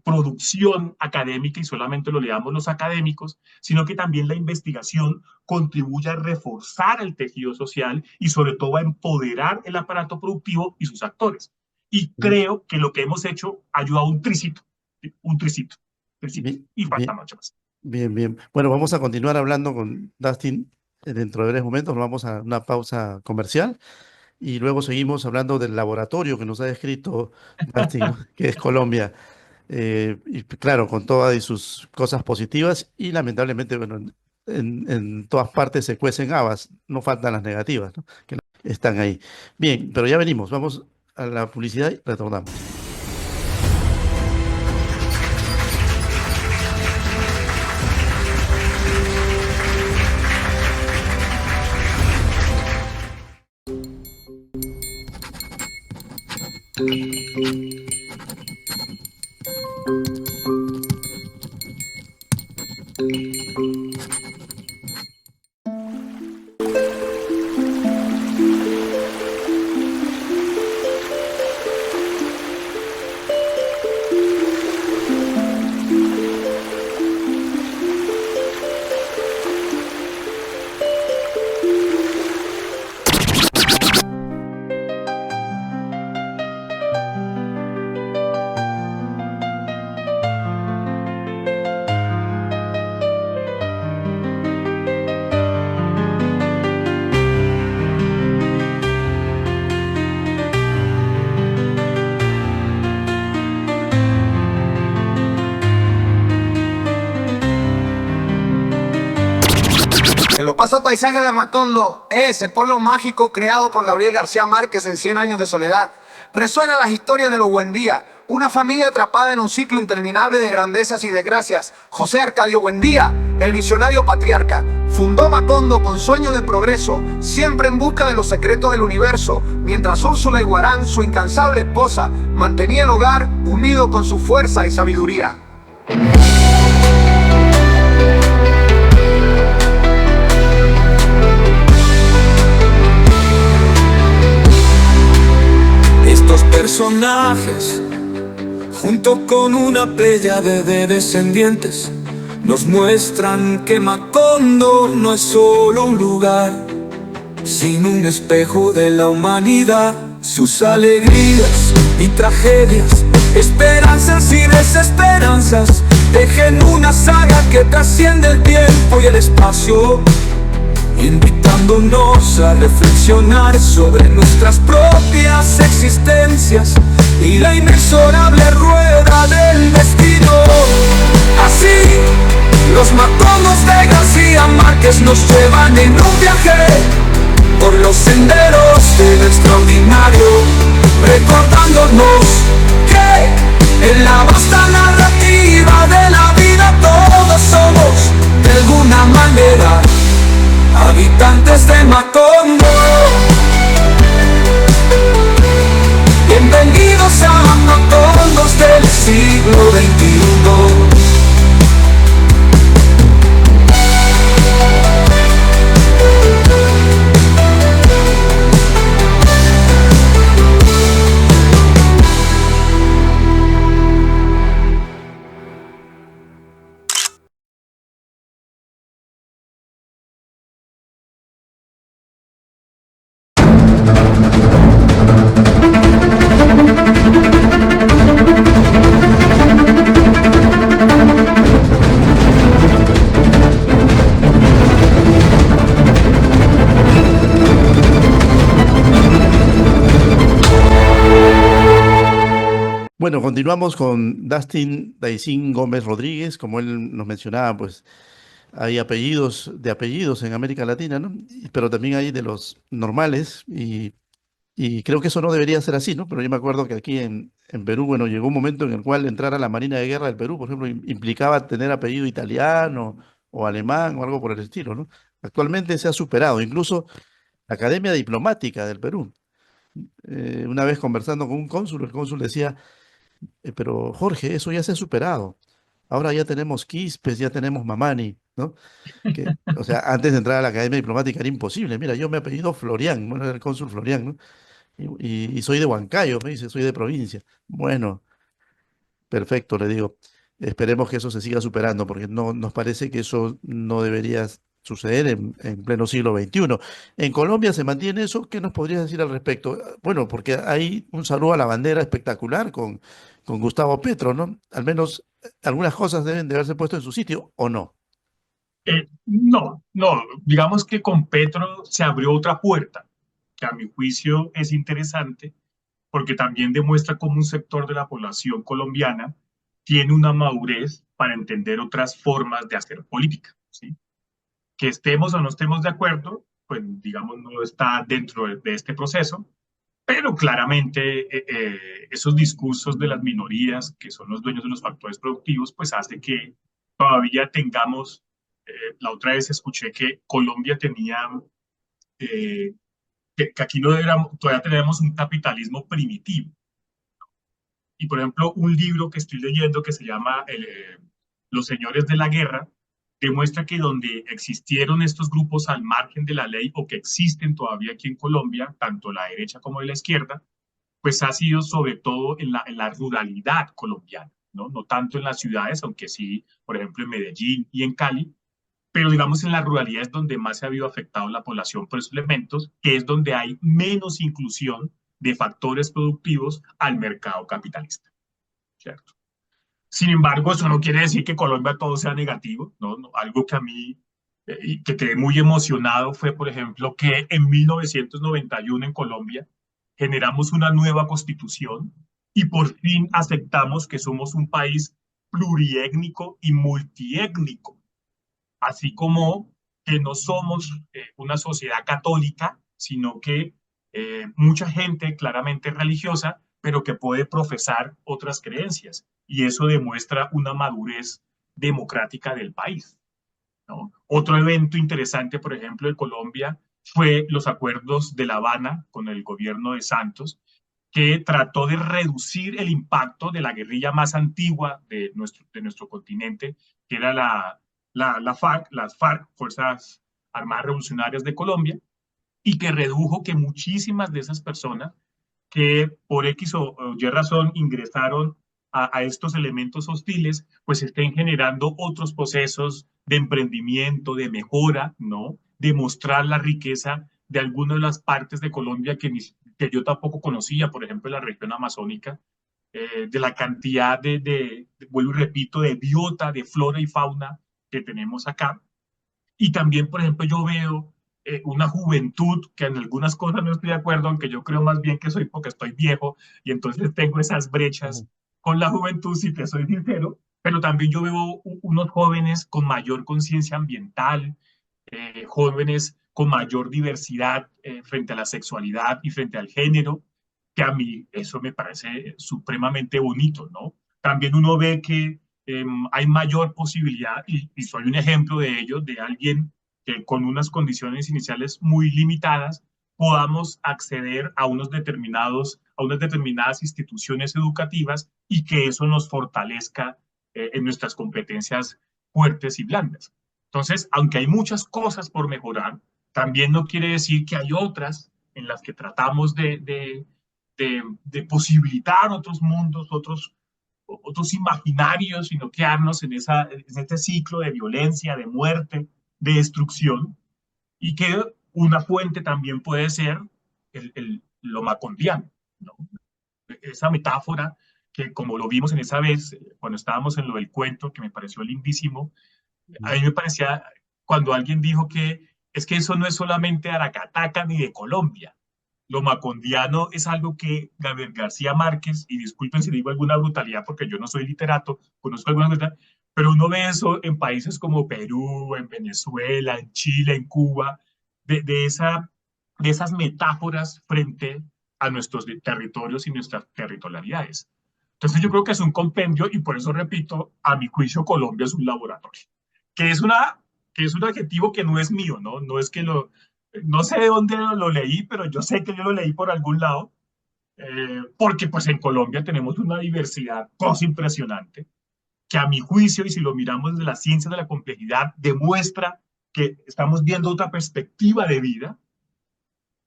producción académica y solamente lo leamos los académicos, sino que también la investigación contribuye a reforzar el tejido social y sobre todo a empoderar el aparato productivo y sus actores. Y creo que lo que hemos hecho ha ayudado un tricito, ¿sí? Un tricito, tricito, Bien, y falta bien, mucho más. bien, bien. Bueno, vamos a continuar hablando con Dustin dentro de breves momentos. Nos vamos a una pausa comercial y luego seguimos hablando del laboratorio que nos ha descrito Dustin, que es Colombia. Y claro, con todas y sus cosas positivas y lamentablemente, bueno, en todas partes se cuecen habas, no faltan las negativas, ¿no? Que están ahí. Bien, pero ya venimos, vamos a la publicidad y retornamos. El ocaso paisaje de Macondo es el pueblo mágico creado por Gabriel García Márquez en Cien años de soledad. Resuenan las historias de los Buendía, una familia atrapada en un ciclo interminable de grandezas y desgracias. José Arcadio Buendía, el visionario patriarca, fundó Macondo con sueño de progreso, siempre en busca de los secretos del universo, mientras Úrsula Iguarán, su incansable esposa, mantenía el hogar unido con su fuerza y sabiduría. Estos personajes, junto con una pléyade de descendientes, nos muestran que Macondo no es solo un lugar, sino un espejo de la humanidad. Sus alegrías y tragedias, esperanzas y desesperanzas, tejen una saga que trasciende el tiempo y el espacio, invitándonos a reflexionar sobre nuestras propias existencias y la inexorable rueda del destino. Así, los Macondos de García Márquez nos llevan en un viaje por los senderos del extraordinario, recordándonos que en la vasta narrativa soledad. Habitantes de Macondo, bienvenidos a Macondos del siglo XXI. Bueno, continuamos con Dustin Daisín Gómez Rodríguez. Como él nos mencionaba, pues hay apellidos de apellidos en América Latina, ¿no? Pero también hay de los normales y creo que eso no debería ser así, ¿no? Pero yo me acuerdo que aquí en Perú, bueno, llegó un momento en el cual entrar a la Marina de Guerra del Perú, por ejemplo, implicaba tener apellido italiano o alemán o algo por el estilo, ¿no? Actualmente se ha superado, incluso la Academia Diplomática del Perú. Una vez conversando con un cónsul, el cónsul decía, pero Jorge, eso ya se ha superado. Ahora ya tenemos Quispes, ya tenemos Mamani, ¿no? Que, o sea, antes de entrar a la Academia Diplomática era imposible. Mira, yo me apellido Florián, bueno, era el cónsul Florián, ¿no? Y soy de Huancayo, me dice, soy de provincia. Bueno, perfecto, le digo. Esperemos que eso se siga superando, porque no nos parece que eso no debería suceder en pleno siglo XXI. En Colombia se mantiene eso. ¿Qué nos podrías decir al respecto? Bueno, porque hay un saludo a la bandera espectacular con Gustavo Petro, ¿no? Al menos algunas cosas deben de haberse puesto en su sitio, ¿o no? No, no, digamos que con Petro se abrió otra puerta, que a mi juicio es interesante, porque también demuestra cómo un sector de la población colombiana tiene una madurez para entender otras formas de hacer política, ¿sí? Que estemos o no estemos de acuerdo, pues digamos no está dentro de este proceso, pero claramente esos discursos de las minorías, que son los dueños de los factores productivos, pues hace que todavía tengamos, la otra vez escuché que Colombia tenía, eh, que aquí no éramos, todavía tenemos un capitalismo primitivo. Y por ejemplo, un libro que estoy leyendo que se llama Los Señores de la Guerra, demuestra que donde existieron estos grupos al margen de la ley o que existen todavía aquí en Colombia, tanto la derecha como la izquierda, pues ha sido sobre todo en la ruralidad colombiana, ¿no? No tanto en las ciudades, aunque sí, por ejemplo, en Medellín y en Cali, pero digamos en la ruralidad es donde más se ha habido afectado la población por esos elementos, que es donde hay menos inclusión de factores productivos al mercado capitalista, ¿cierto? Sin embargo, eso no quiere decir que Colombia todo sea negativo, ¿no? No, algo que a mí, que quedé muy emocionado fue, por ejemplo, que en 1991 en Colombia generamos una nueva constitución y por fin aceptamos que somos un país pluriétnico y multiétnico, así como que no somos una sociedad católica, sino que mucha gente claramente religiosa, pero que puede profesar otras creencias. Y eso demuestra una madurez democrática del país, ¿no? Otro evento interesante, por ejemplo, de Colombia fue los acuerdos de La Habana con el gobierno de Santos, que trató de reducir el impacto de la guerrilla más antigua de nuestro continente, que era la FARC, las FARC, Fuerzas Armadas Revolucionarias de Colombia, y que redujo que muchísimas de esas personas que por X o Y razón ingresaron a estos elementos hostiles, pues estén generando otros procesos de emprendimiento, de mejora, ¿no? De mostrar la riqueza de algunas de las partes de Colombia que yo tampoco conocía, por ejemplo, la región amazónica, de la cantidad vuelvo y repito, de biota, de flora y fauna que tenemos acá. Y también, por ejemplo, yo veo una juventud que en algunas cosas no estoy de acuerdo, aunque yo creo más bien que soy porque estoy viejo y entonces tengo esas brechas Ujú. con la juventud, si te soy sincero, pero también yo veo unos jóvenes con mayor conciencia ambiental, jóvenes con mayor diversidad frente a la sexualidad y frente al género, que a mí eso me parece supremamente bonito, ¿no? También uno ve que hay mayor posibilidad, y soy un ejemplo de ello, de alguien que con unas condiciones iniciales muy limitadas podamos acceder a a unas determinadas instituciones educativas y que eso nos fortalezca en nuestras competencias fuertes y blandas. Entonces, aunque hay muchas cosas por mejorar, también no quiere decir que hay otras en las que tratamos de posibilitar otros mundos, otros imaginarios y no quedarnos en este ciclo de violencia, de muerte, de destrucción, y que una fuente también puede ser lo macondiano, ¿no? Esa metáfora que como lo vimos en esa vez, cuando estábamos en lo del cuento, que me pareció lindísimo, a mí me parecía cuando alguien dijo que es que eso no es solamente Aracataca ni de Colombia. Lo macondiano es algo que Gabriel García Márquez, y disculpen si digo alguna brutalidad porque yo no soy literato, conozco alguna brutalidad, pero uno ve eso en países como Perú, en Venezuela, en Chile, en Cuba, de esas metáforas frente a nuestros territorios y nuestras territorialidades. Entonces yo creo que es un compendio y por eso repito, a mi juicio Colombia es un laboratorio, que es, una, que es un adjetivo que no es mío, ¿no? No es que no sé de dónde lo leí, pero yo sé que yo lo leí por algún lado, porque pues en Colombia tenemos una diversidad cosa impresionante, que a mi juicio, y si lo miramos desde la ciencia de la complejidad, demuestra que estamos viendo otra perspectiva de vida,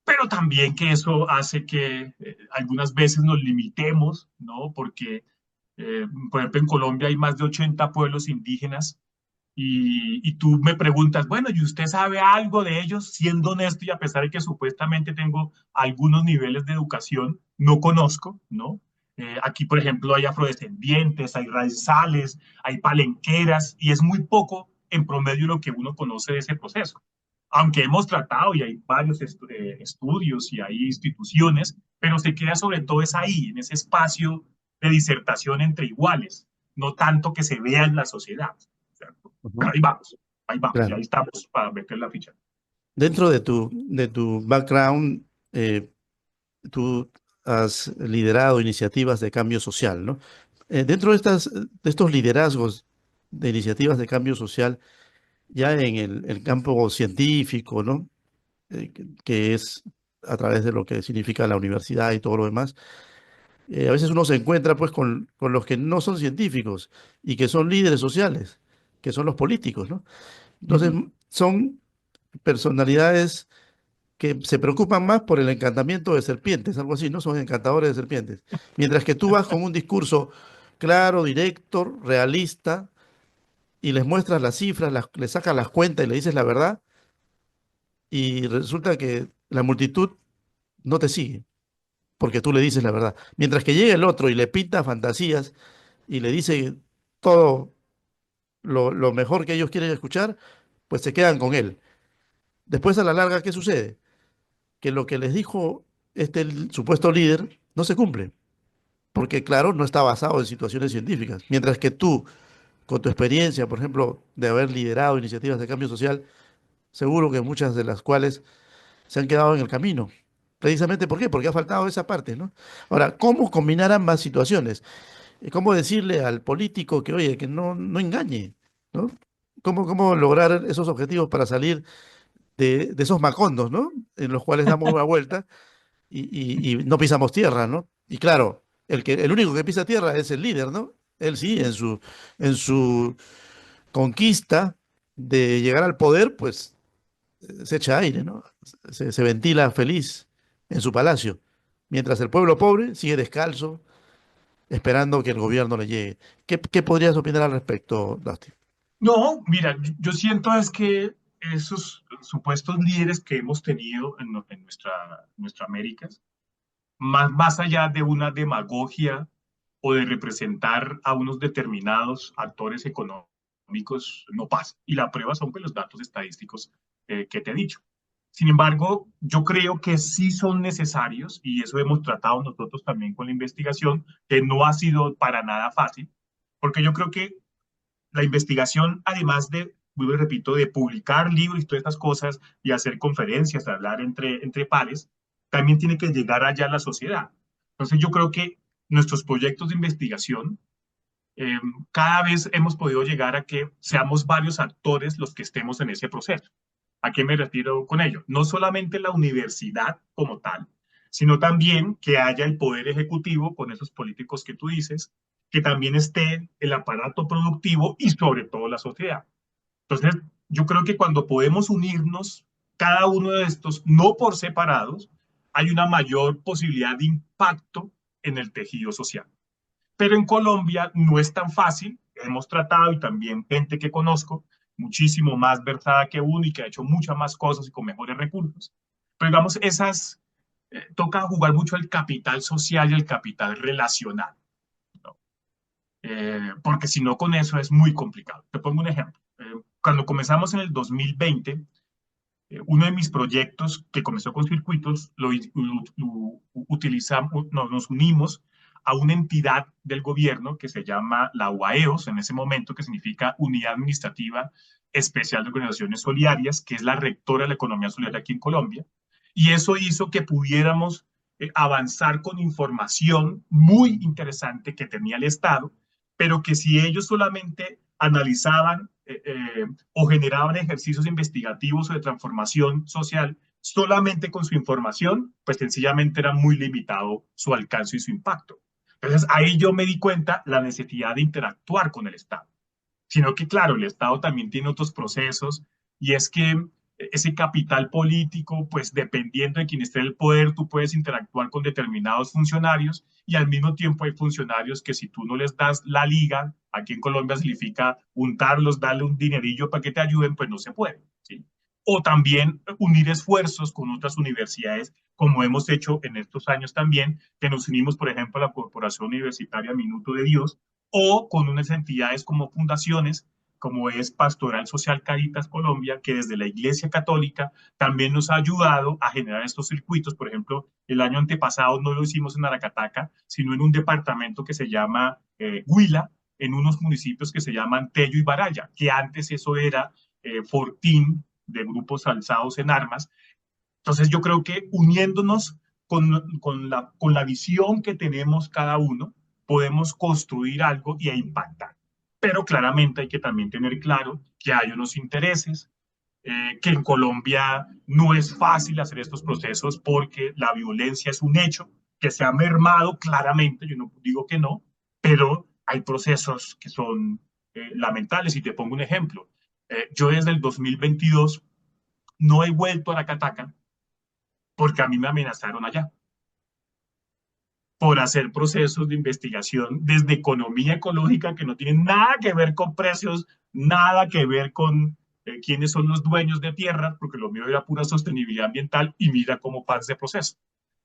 pero también que eso hace que algunas veces nos limitemos, ¿no? Porque, por ejemplo, en Colombia hay más de 80 pueblos indígenas y tú me preguntas, bueno, ¿y usted sabe algo de ellos? Siendo honesto y a pesar de que supuestamente tengo algunos niveles de educación, no conozco, ¿no? Aquí, por ejemplo, hay afrodescendientes, hay raizales, hay palenqueras y es muy poco en promedio lo que uno conoce de ese proceso. Aunque hemos tratado y hay varios estudios y hay instituciones, pero se queda sobre todo es ahí, en ese espacio de disertación entre iguales, no tanto que se vea en la sociedad. Ujú. Pero ahí vamos, y Claro. ahí estamos para meter la ficha. Dentro de tu background, tú has liderado iniciativas de cambio social, ¿no? Dentro de estos liderazgos de iniciativas de cambio social, ya en el campo científico, ¿no? Que es a través de lo que significa la universidad y todo lo demás, a veces uno se encuentra pues con los que no son científicos y que son líderes sociales, que son los políticos, ¿no? Uh Entonces, -huh. son personalidades que se preocupan más por el encantamiento de serpientes, algo así, ¿no? Son encantadores de serpientes. Mientras que tú vas con un discurso claro, directo, realista, y les muestras las cifras, les sacas las cuentas y le dices la verdad, y resulta que la multitud no te sigue, porque tú le dices la verdad. Mientras que llega el otro y le pinta fantasías y le dice todo lo mejor que ellos quieren escuchar, pues se quedan con él. Después a la larga, ¿qué sucede? Que lo que les dijo el supuesto líder no se cumple, porque claro, no está basado en situaciones científicas. Mientras que tú, con tu experiencia, por ejemplo, de haber liderado iniciativas de cambio social, seguro que muchas de las cuales se han quedado en el camino. Precisamente ¿por qué? Porque ha faltado esa parte, ¿no? Ahora, ¿cómo combinar ambas situaciones? ¿Cómo decirle al político que, oye, que no engañe, ¿no? ¿Cómo lograr esos objetivos para salir de esos macondos, ¿no? En los cuales damos una vuelta y no pisamos tierra, ¿no? Y claro, el único que pisa tierra es el líder, ¿no? Él sí, en su conquista de llegar al poder, pues se echa aire, ¿no? Se ventila feliz en su palacio, mientras el pueblo pobre sigue descalzo, esperando que el gobierno le llegue. ¿Qué podrías opinar al respecto, Dustin? No, mira, yo siento es que esos supuestos líderes que hemos tenido en nuestra América, más allá de una demagogia o de representar a unos determinados actores económicos, no pasa. Y la prueba son pues, los datos estadísticos que te he dicho. Sin embargo, yo creo que sí son necesarios, y eso hemos tratado nosotros también con la investigación, que no ha sido para nada fácil, porque yo creo que la investigación, además de, vuelvo y repito, de publicar libros y todas estas cosas y hacer conferencias, hablar entre pares, también tiene que llegar allá a la sociedad. Entonces yo creo que nuestros proyectos de investigación eh, cada vez hemos podido llegar a que seamos varios actores los que estemos en ese proceso. ¿A qué me refiero con ello? No solamente la universidad como tal, sino también que haya el poder ejecutivo con esos políticos que tú dices, que también esté el aparato productivo y sobre todo la sociedad. Entonces, yo creo que cuando podemos unirnos cada uno de estos, no por separados, hay una mayor posibilidad de impacto en el tejido social. Pero en Colombia no es tan fácil. Hemos tratado, y también gente que conozco, muchísimo más versada que uno y que ha hecho muchas más cosas y con mejores recursos. Pero digamos, toca jugar mucho el capital social y el capital relacional, ¿no? Porque si no, con eso es muy complicado. Te pongo un ejemplo. Cuando comenzamos en el 2020, uno de mis proyectos que comenzó con circuitos, utilizamos, nos unimos a una entidad del gobierno que se llama la UAEOS en ese momento, que significa Unidad Administrativa Especial de Organizaciones Solidarias, que es la rectora de la economía solidaria aquí en Colombia. Y eso hizo que pudiéramos avanzar con información muy interesante que tenía el Estado, pero que si ellos solamente analizaban o generaban ejercicios investigativos o de transformación social solamente con su información, pues sencillamente era muy limitado su alcance y su impacto. Entonces ahí yo me di cuenta la necesidad de interactuar con el Estado, sino que claro, el Estado también tiene otros procesos y es que ese capital político, pues dependiendo de quién esté en el poder, tú puedes interactuar con determinados funcionarios y al mismo tiempo hay funcionarios que si tú no les das la liga, aquí en Colombia significa untarlos, darle un dinerillo para que te ayuden, pues no se puede, ¿sí? O también unir esfuerzos con otras universidades, como hemos hecho en estos años también, que nos unimos, por ejemplo, a la Corporación Universitaria Minuto de Dios, o con unas entidades como fundaciones, como es Pastoral Social Caritas Colombia, que desde la Iglesia Católica también nos ha ayudado a generar estos circuitos. Por ejemplo, el año antepasado no lo hicimos en Aracataca, sino en un departamento que se llama Huila, en unos municipios que se llaman Tello y Baraya, que antes eso era Fortín, de grupos alzados en armas. Entonces yo creo que uniéndonos con la visión que tenemos cada uno, podemos construir algo y impactar. Pero claramente hay que también tener claro que hay unos intereses, que en Colombia no es fácil hacer estos procesos porque la violencia es un hecho que se ha mermado claramente, yo no digo que no, pero hay procesos que son lamentables. Y te pongo un ejemplo. Yo desde el 2022 no he vuelto a Aracataca porque a mí me amenazaron allá por hacer procesos de investigación desde economía ecológica que no tienen nada que ver con precios, nada que ver con quiénes son los dueños de tierras, porque lo mío era pura sostenibilidad ambiental y mira cómo pasa ese proceso.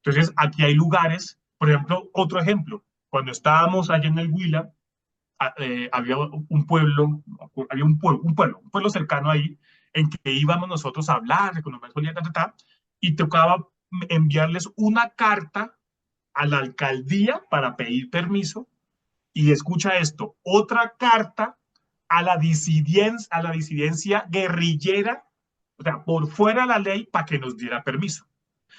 Entonces, aquí hay lugares, por ejemplo, otro ejemplo, cuando estábamos allá en el Huila, había un pueblo cercano ahí, en que íbamos nosotros a hablar de economía solidaria, y tocaba enviarles una carta a la alcaldía para pedir permiso y escucha esto, otra carta a la disidencia guerrillera, o sea, por fuera de la ley para que nos diera permiso.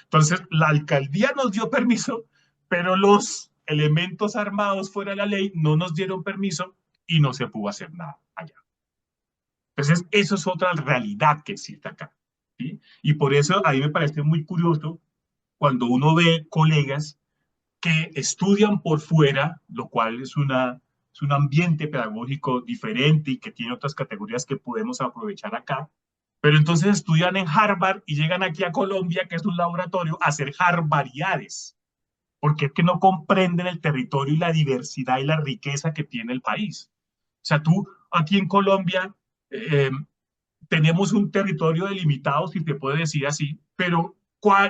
Entonces, la alcaldía nos dio permiso, pero los elementos armados fuera de la ley no nos dieron permiso y no se pudo hacer nada allá. Entonces, eso es otra realidad que existe acá, ¿sí? Y por eso a mí me parece muy curioso cuando uno ve colegas que estudian por fuera, lo cual es un ambiente pedagógico diferente y que tiene otras categorías que podemos aprovechar acá, pero entonces estudian en Harvard y llegan aquí a Colombia, que es un laboratorio, a hacer harvariades, porque es que no comprenden el territorio y la diversidad y la riqueza que tiene el país. O sea, tú aquí en Colombia eh, tenemos un territorio delimitado, si te puede decir así, pero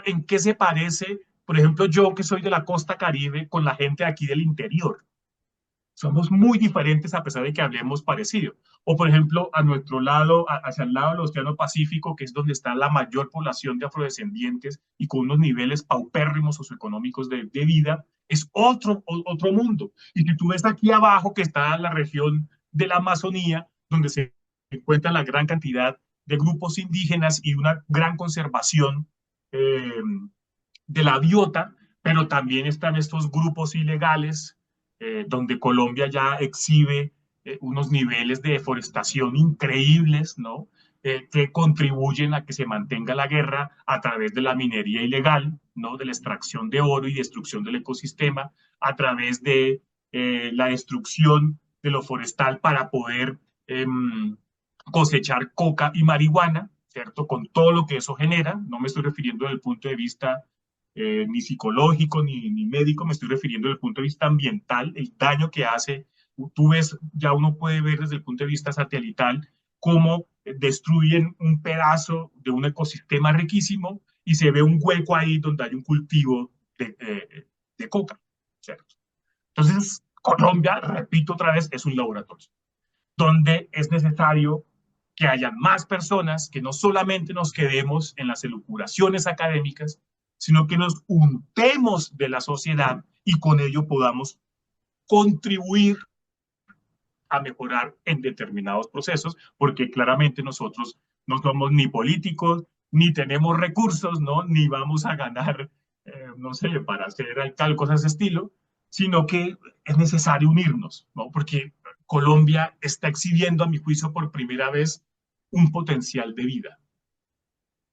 ¿en qué se parece, por ejemplo, yo que soy de la costa Caribe con la gente aquí del interior? Somos muy diferentes a pesar de que hablemos parecido. O, por ejemplo, a nuestro lado, hacia el lado del Océano Pacífico, que es donde está la mayor población de afrodescendientes y con unos niveles paupérrimos socioeconómicos de vida, es otro mundo. Y si tú ves aquí abajo, que está la región de la Amazonía, donde se encuentra la gran cantidad de grupos indígenas y una gran conservación eh, de la biota, pero también están estos grupos ilegales donde Colombia ya exhibe unos niveles de deforestación increíbles, ¿no? Que contribuyen a que se mantenga la guerra a través de la minería ilegal, ¿no? De la extracción de oro y destrucción del ecosistema, a través de la destrucción de lo forestal para poder cosechar coca y marihuana, ¿cierto? Con todo lo que eso genera. No me estoy refiriendo desde el punto de vista ni psicológico ni médico, me estoy refiriendo desde el punto de vista ambiental, el daño que hace. Tú ves, ya uno puede ver desde el punto de vista satelital cómo destruyen un pedazo de un ecosistema riquísimo y se ve un hueco ahí donde hay un cultivo de coca, ¿cierto? Entonces, Colombia, repito otra vez, es un laboratorio donde es necesario que haya más personas, que no solamente nos quedemos en las elucubraciones académicas, sino que nos untemos de la sociedad y con ello podamos contribuir a mejorar en determinados procesos, porque claramente nosotros no somos ni políticos, ni tenemos recursos, ¿no? Ni vamos a ganar, no sé, para hacer alcalde, cosas de ese estilo, sino que es necesario unirnos, ¿no? Porque Colombia está exhibiendo, a mi juicio, por primera vez un potencial de vida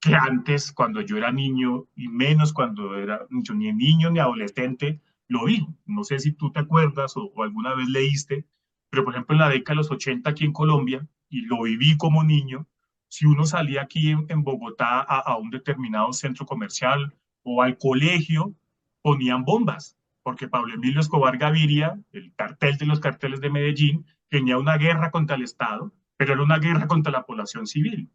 que antes, cuando yo era niño, y menos cuando era yo ni niño ni adolescente, lo vi. No sé si tú te acuerdas o alguna vez leíste, pero por ejemplo en la década de los 80 aquí en Colombia, y lo viví como niño, si uno salía aquí en Bogotá a un determinado centro comercial o al colegio, ponían bombas, porque Pablo Emilio Escobar Gaviria, el cartel de los carteles de Medellín, tenía una guerra contra el Estado, pero era una guerra contra la población civil.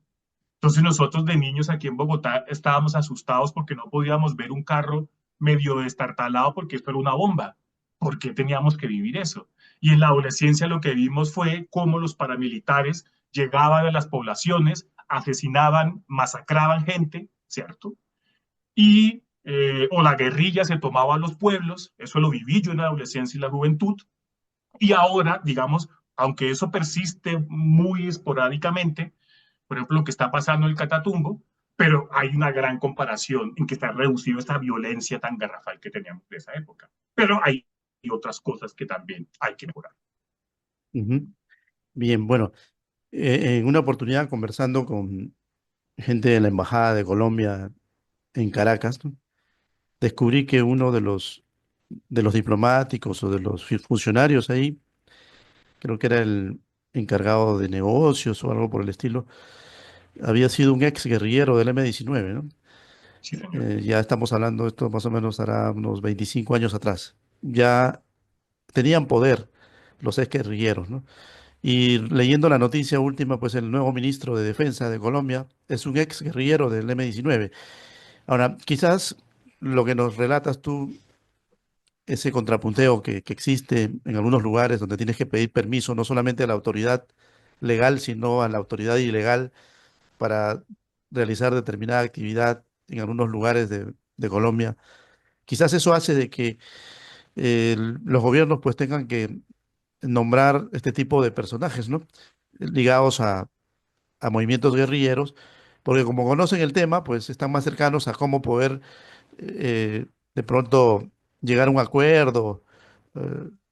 Entonces nosotros de niños aquí en Bogotá estábamos asustados porque no podíamos ver un carro medio destartalado porque esto era una bomba. ¿Por qué teníamos que vivir eso? Y en la adolescencia lo que vimos fue cómo los paramilitares llegaban a las poblaciones, asesinaban, masacraban gente, ¿cierto? Y o la guerrilla se tomaba a los pueblos, eso lo viví yo en la adolescencia y la juventud, y ahora, digamos, aunque eso persiste muy esporádicamente, por ejemplo, lo que está pasando en el Catatumbo, pero hay una gran comparación en que está reducido esta violencia tan garrafal que teníamos de esa época. Pero hay otras cosas que también hay que mejorar. Ujú. Bien, bueno, en una oportunidad conversando con gente de la Embajada de Colombia en Caracas, ¿no? Descubrí que uno de los diplomáticos o de los funcionarios ahí, creo que era el encargado de negocios o algo por el estilo, había sido un ex guerrillero del M-19, ¿no? Sí, señor. Ya estamos hablando, esto más o menos hará unos 25 años atrás. Ya tenían poder los ex guerrilleros, ¿no? Y leyendo la noticia última, pues el nuevo ministro de Defensa de Colombia es un ex guerrillero del M-19. Ahora, quizás lo que nos relatas tú, ese contrapunteo que existe en algunos lugares donde tienes que pedir permiso no solamente a la autoridad legal, sino a la autoridad ilegal para realizar determinada actividad en algunos lugares de Colombia. Quizás eso hace de que los gobiernos pues tengan que nombrar este tipo de personajes, ¿no? Ligados a movimientos guerrilleros, porque como conocen el tema, pues están más cercanos a cómo poder de pronto llegar a un acuerdo,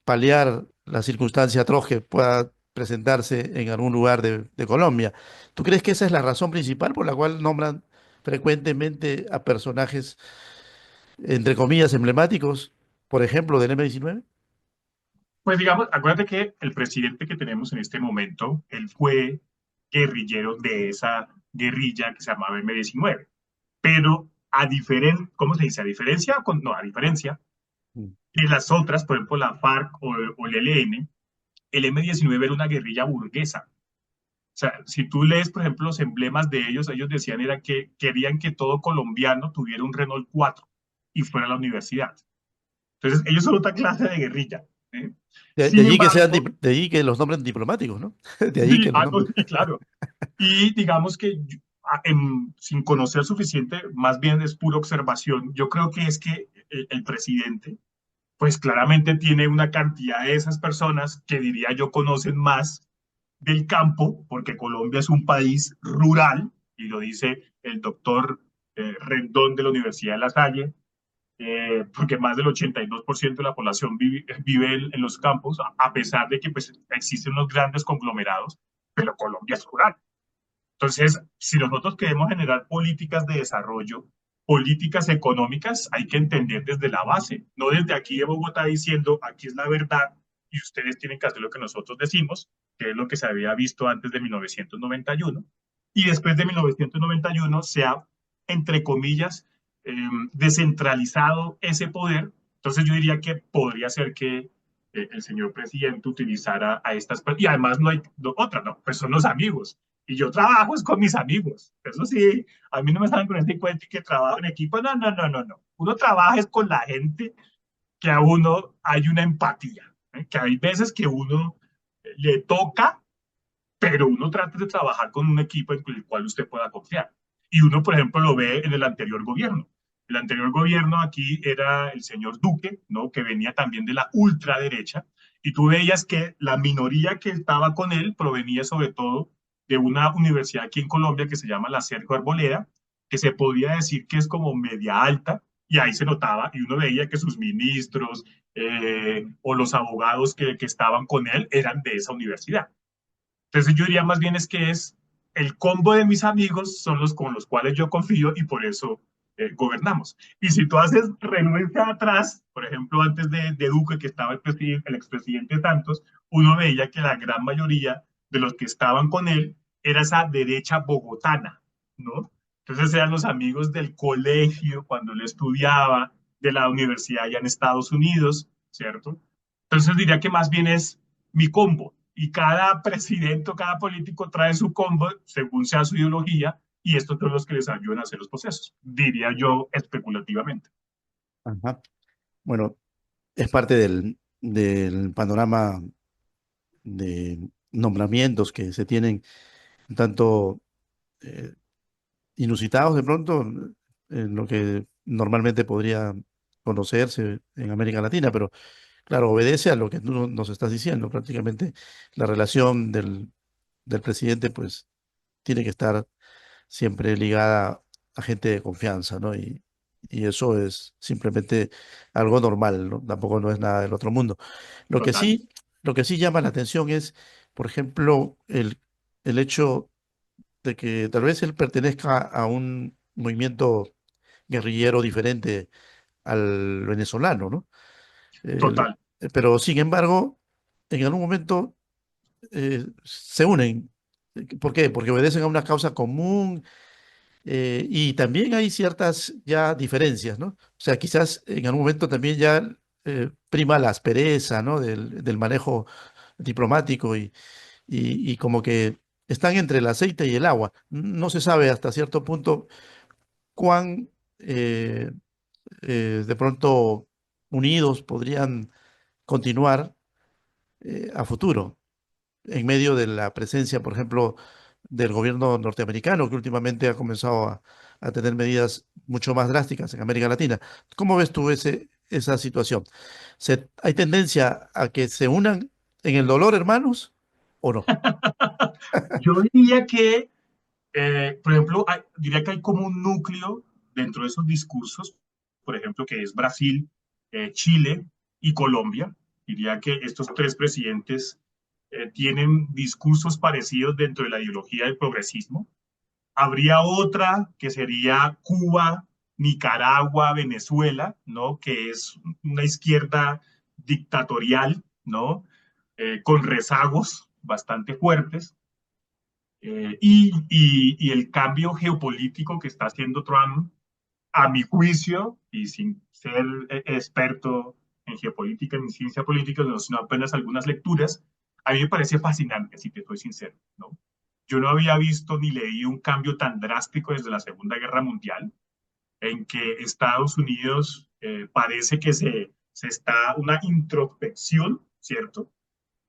paliar la circunstancia atroz que pueda presentarse en algún lugar de Colombia. ¿Tú crees que esa es la razón principal por la cual nombran frecuentemente a personajes, entre comillas, emblemáticos, por ejemplo, del M-19? Pues digamos, acuérdate que el presidente que tenemos en este momento, él fue guerrillero de esa guerrilla que se llamaba M-19. Pero a diferencia, ¿cómo se dice? A diferencia, no, a diferencia Mm. de las otras, por ejemplo, la FARC o el ELN, el M-19 era una guerrilla burguesa. O sea, si tú lees, por ejemplo, los emblemas de ellos, ellos decían era que querían que todo colombiano tuviera un Renault 4 y fuera a la universidad. Entonces, ellos son otra clase de guerrilla. ¿Eh? De Sin allí que sean, embargo, de allí que los nombren diplomáticos, ¿no? De allí sí, que los no, nombren. sí, claro. Y digamos que sin conocer suficiente, más bien es pura observación. Yo creo que es que el presidente, pues claramente tiene una cantidad de esas personas que diría yo conocen más del campo, porque Colombia es un país rural, y lo dice el doctor Rendón de la Universidad de La Salle, porque más del 82% de la población vive en los campos, a pesar de que pues, existen unos grandes conglomerados, pero Colombia es rural. Entonces, si nosotros queremos generar políticas de desarrollo, políticas económicas, hay que entender desde la base, no desde aquí de Bogotá diciendo, aquí es la verdad y ustedes tienen que hacer lo que nosotros decimos, que es lo que se había visto antes de 1991. Y después de 1991 se ha, entre comillas, descentralizado ese poder. Entonces yo diría que podría ser que el señor presidente utilizara a estas personas. Y además no hay otra, no, pues son los amigos. Y yo trabajo es con mis amigos. Eso sí, a mí no me salen con este cuento que trabajo en equipo. No, no, no, no, no. Uno trabaja es con la gente que a uno hay una empatía. Que hay veces que uno le toca, pero uno trata de trabajar con un equipo en el cual usted pueda confiar. Y uno, por ejemplo, lo ve en el anterior gobierno. El anterior gobierno aquí era el señor Duque, ¿no? Que venía también de la ultraderecha, y tú veías que la minoría que estaba con él provenía sobre todo de una universidad aquí en Colombia que se llama la Sergio Arboleda, que se podía decir que es como media alta, y ahí se notaba, y uno veía que sus ministros o los abogados que estaban con él eran de esa universidad. Entonces yo diría más bien es que es el combo de mis amigos son los con los cuales yo confío y por eso gobernamos. Y si tú haces renuencia atrás, por ejemplo, antes de Duque, que estaba el expresidente Santos, uno veía que la gran mayoría de los que estaban con él era esa derecha bogotana, ¿no? Entonces eran los amigos del colegio cuando él estudiaba, de la universidad allá en Estados Unidos, ¿cierto? Entonces diría que más bien es mi combo. Y cada presidente o cada político trae su combo según sea su ideología y estos son los que les ayudan a hacer los procesos, diría yo especulativamente. Ajá. Bueno, es parte del panorama de nombramientos que se tienen, un tanto eh, inusitados de pronto, en lo que normalmente podría conocerse en América Latina, pero claro, obedece a lo que tú nos estás diciendo. Prácticamente la relación del presidente, pues, tiene que estar siempre ligada a gente de confianza, ¿no? Y eso es simplemente algo normal, ¿no? Tampoco no es nada del otro mundo. Lo que Total. sí, lo que sí llama la atención es, por ejemplo, el hecho de que tal vez él pertenezca a un movimiento guerrillero diferente al venezolano, ¿no? El- Total. pero sin embargo, en algún momento se unen. ¿Por qué? Porque obedecen a una causa común, y también hay ciertas ya diferencias, ¿no? O sea, quizás en algún momento también ya prima la aspereza, ¿no? Del manejo diplomático y como que están entre el aceite y el agua. No se sabe hasta cierto punto cuán de pronto unidos podrían continuar a futuro en medio de la presencia, por ejemplo, del gobierno norteamericano, que últimamente ha comenzado a tener medidas mucho más drásticas en América Latina. ¿Cómo ves tú esa situación? ¿Hay tendencia a que se unan en el dolor, hermanos, o no? Yo diría que, por ejemplo, diría que hay como un núcleo dentro de esos discursos, por ejemplo, que es Brasil, Chile y Colombia. Diría que estos tres presidentes tienen discursos parecidos dentro de la ideología del progresismo. Habría otra que sería Cuba, Nicaragua, Venezuela, ¿no? Que es una izquierda dictatorial, ¿no? Con rezagos bastante fuertes. Y el cambio geopolítico que está haciendo Trump, a mi juicio, y sin ser experto en geopolítica ni ciencia política, sino apenas algunas lecturas, a mí me parece fascinante, si te soy sincero, ¿no? Yo no había visto ni leído un cambio tan drástico desde la Segunda Guerra Mundial, en que Estados Unidos parece que se está una introspección, ¿cierto?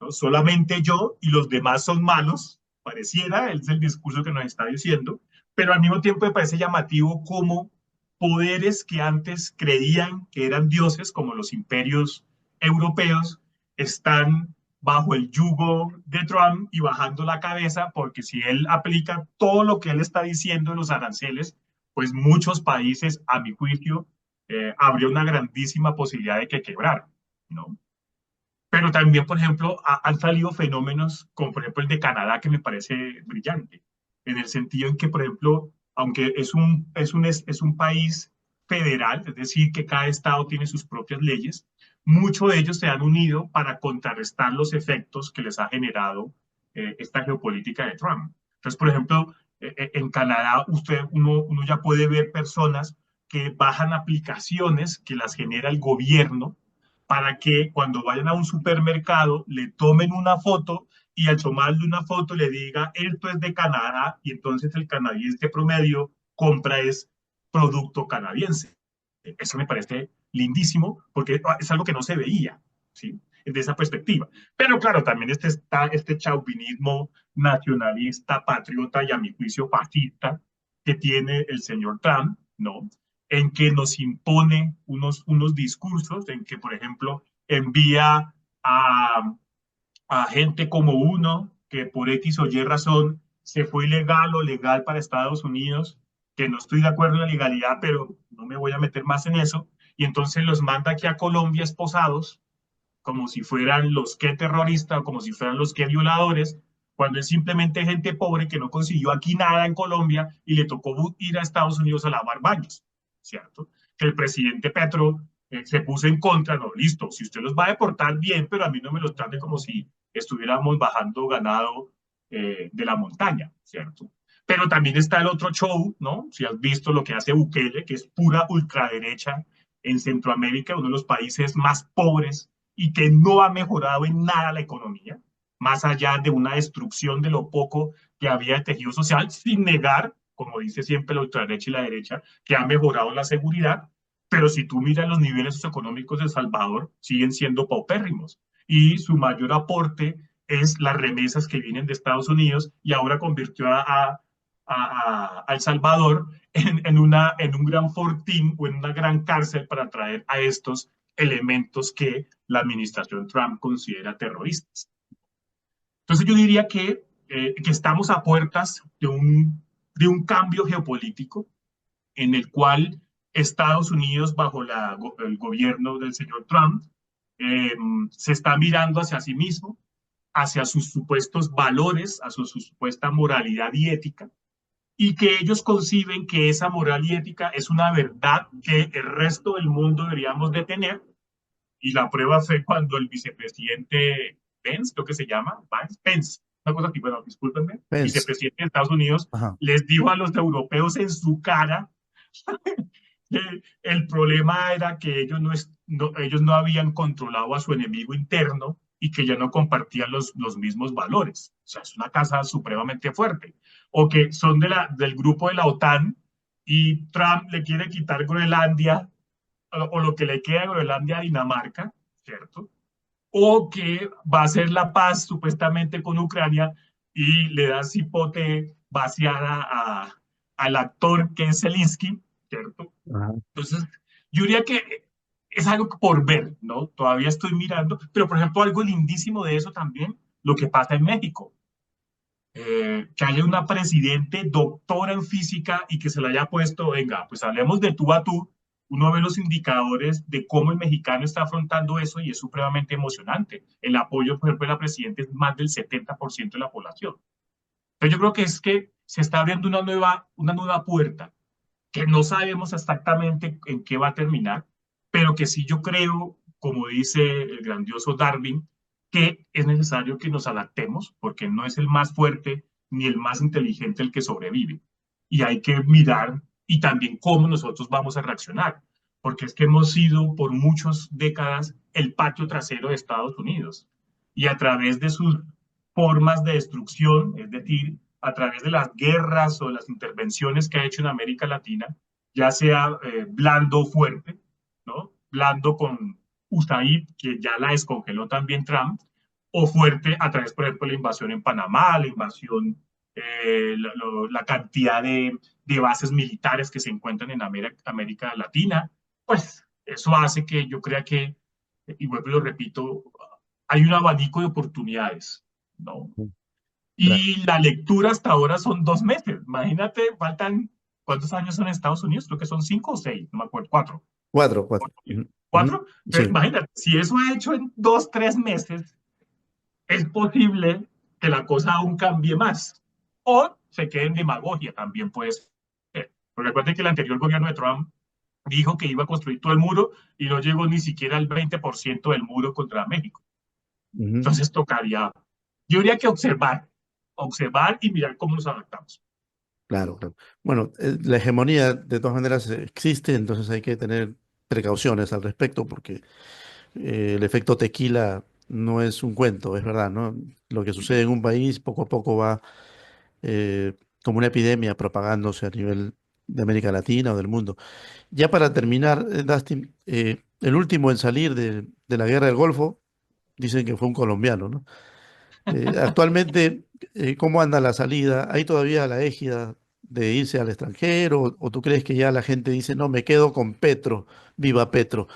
¿No? Solamente yo y los demás son malos, pareciera, es el discurso que nos está diciendo, pero al mismo tiempo me parece llamativo cómo poderes que antes creían que eran dioses, como los imperios europeos, están bajo el yugo de Trump y bajando la cabeza, porque si él aplica todo lo que él está diciendo en los aranceles, pues muchos países, a mi juicio, habría una grandísima posibilidad de que quebrara, ¿no? Pero también, por ejemplo, han salido fenómenos como, por ejemplo, el de Canadá, que me parece brillante, en el sentido en que, por ejemplo, aunque es un país federal, es decir, que cada estado tiene sus propias leyes, muchos de ellos se han unido para contrarrestar los efectos que les ha generado esta geopolítica de Trump. Entonces, por ejemplo, en Canadá uno ya puede ver personas que bajan aplicaciones que las genera el gobierno para que cuando vayan a un supermercado le tomen una foto y al tomarle una foto le diga, esto es de Canadá, y entonces el canadiense promedio compra es producto canadiense. Eso me parece lindísimo porque es algo que no se veía, ¿sí? Desde esa perspectiva. Pero claro, también está este chauvinismo nacionalista, patriota y a mi juicio fascista que tiene el señor Trump, ¿no? En que nos impone unos discursos, en que, por ejemplo, envía a gente como uno que por X o Y razón se fue ilegal o legal para Estados Unidos, que no estoy de acuerdo en la legalidad, pero no me voy a meter más en eso, y entonces los manda aquí a Colombia esposados, como si fueran los que terroristas o como si fueran los que violadores, cuando es simplemente gente pobre que no consiguió aquí nada en Colombia y le tocó ir a Estados Unidos a lavar baños, ¿cierto? Que el presidente Petro se puso en contra, no, listo, si usted los va a deportar bien, pero a mí no me los trate como si estuviéramos bajando ganado de la montaña, ¿cierto? Pero también está el otro show, ¿no? Si has visto lo que hace Bukele, que es pura ultraderecha en Centroamérica, uno de los países más pobres y que no ha mejorado en nada la economía, más allá de una destrucción de lo poco que había de tejido social, sin negar, como dice siempre la ultraderecha y la derecha, que ha mejorado la seguridad, pero si tú miras los niveles socioeconómicos de El Salvador, siguen siendo paupérrimos y su mayor aporte es las remesas que vienen de Estados Unidos y ahora convirtió a El Salvador en un gran fortín o en una gran cárcel para traer a estos elementos que la administración Trump considera terroristas. Entonces yo diría que estamos a puertas de un cambio geopolítico en el cual Estados Unidos, bajo el gobierno del señor Trump, se está mirando hacia sí mismo, hacia sus supuestos valores, hacia su supuesta moralidad y ética, y que ellos conciben que esa moral y ética es una verdad que el resto del mundo deberíamos de tener, y la prueba fue cuando el vicepresidente Pence, creo que se llama, Pence, una cosa así, bueno, discúlpenme, Pence. vicepresidente de Estados Unidos, Ajá. les dijo a los europeos en su cara que el problema era que ellos no habían controlado a su enemigo interno y que ya no compartían los mismos valores. O sea, es una casa supremamente fuerte. O que son del grupo de la OTAN y Trump le quiere quitar Groenlandia o lo que le queda de Groenlandia a Dinamarca, ¿cierto? O que va a hacer la paz supuestamente con Ucrania y le da cipote vaciada al actor que es Zelensky, ¿cierto? Ajá. Entonces, yo diría que es algo por ver, ¿no? Todavía estoy mirando, pero por ejemplo, algo lindísimo de eso también, lo que pasa en México. Que haya una presidente doctora en física y que se le haya puesto, venga, pues hablemos de tú a tú. Uno ve los indicadores de cómo el mexicano está afrontando eso y es supremamente emocionante. El apoyo, por ejemplo, de la presidenta es más del 70% de la población. Entonces yo creo que es que se está abriendo una nueva puerta que no sabemos exactamente en qué va a terminar, pero que sí yo creo, como dice el grandioso Darwin, que es necesario que nos adaptemos, porque no es el más fuerte ni el más inteligente el que sobrevive. Y hay que mirar y también cómo nosotros vamos a reaccionar, porque es que hemos sido por muchas décadas el patio trasero de Estados Unidos. Y a través de sus formas de destrucción, es decir, a través de las guerras o las intervenciones que ha hecho en América Latina, ya sea blando o fuerte, ¿no? Blando con USAID, que ya la descongeló también Trump, o fuerte a través, por ejemplo, de la invasión en Panamá, la invasión, la cantidad de bases militares que se encuentran en América Latina, pues eso hace que yo crea que, y vuelvo y lo repito, hay un abanico de oportunidades, ¿no? Claro. Y la lectura hasta ahora son 2 meses. Imagínate, faltan, ¿cuántos años son en Estados Unidos? Creo que son 5 o 6, no me acuerdo, 4. Cuatro, cuatro. Ujú, ujú. ¿Cuatro? Pero Sí. imagínate, si eso ha hecho en 2, 3 meses, es posible que la cosa aún cambie más. O se quede en demagogia, también puede ser. Porque recuerden que el anterior gobierno de Trump dijo que iba a construir todo el muro y no llegó ni siquiera al 20% del muro contra México. Ujú. Entonces tocaría, yo diría que observar y mirar cómo nos adaptamos. Claro, claro. Bueno, la hegemonía de todas maneras existe, entonces hay que tener precauciones al respecto porque el efecto tequila no es un cuento, es verdad, ¿no? Lo que sucede en un país poco a poco va como una epidemia propagándose a nivel de América Latina o del mundo. Ya para terminar, Dustin, el último en salir de la guerra del Golfo, dicen que fue un colombiano, ¿no? Actualmente, ¿cómo anda la salida? ¿Hay todavía la égida de irse al extranjero? ¿O tú crees que ya la gente dice, no, me quedo con Petro, viva Petro?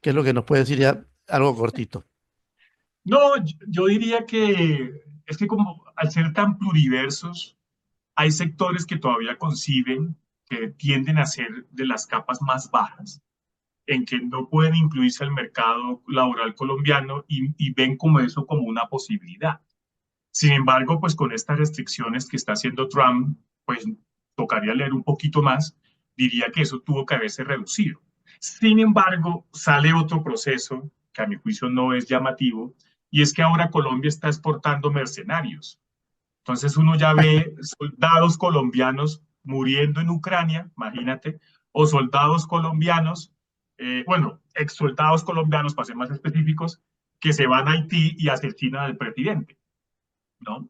¿Qué es lo que nos puede decir ya algo cortito? No, yo diría que es que como al ser tan pluriversos, hay sectores que todavía conciben que tienden a ser de las capas más bajas, en que no pueden incluirse al mercado laboral colombiano y ven como eso como una posibilidad. Sin embargo, pues con estas restricciones que está haciendo Trump, pues tocaría leer un poquito más, diría que eso tuvo que haberse reducido. Sin embargo, sale otro proceso que a mi juicio no es llamativo, y es que ahora Colombia está exportando mercenarios. Entonces uno ya ve soldados colombianos muriendo en Ucrania, imagínate, o soldados colombianos, bueno, ex soldados colombianos, para ser más específicos, que se van a Haití y asesinan al presidente, ¿no?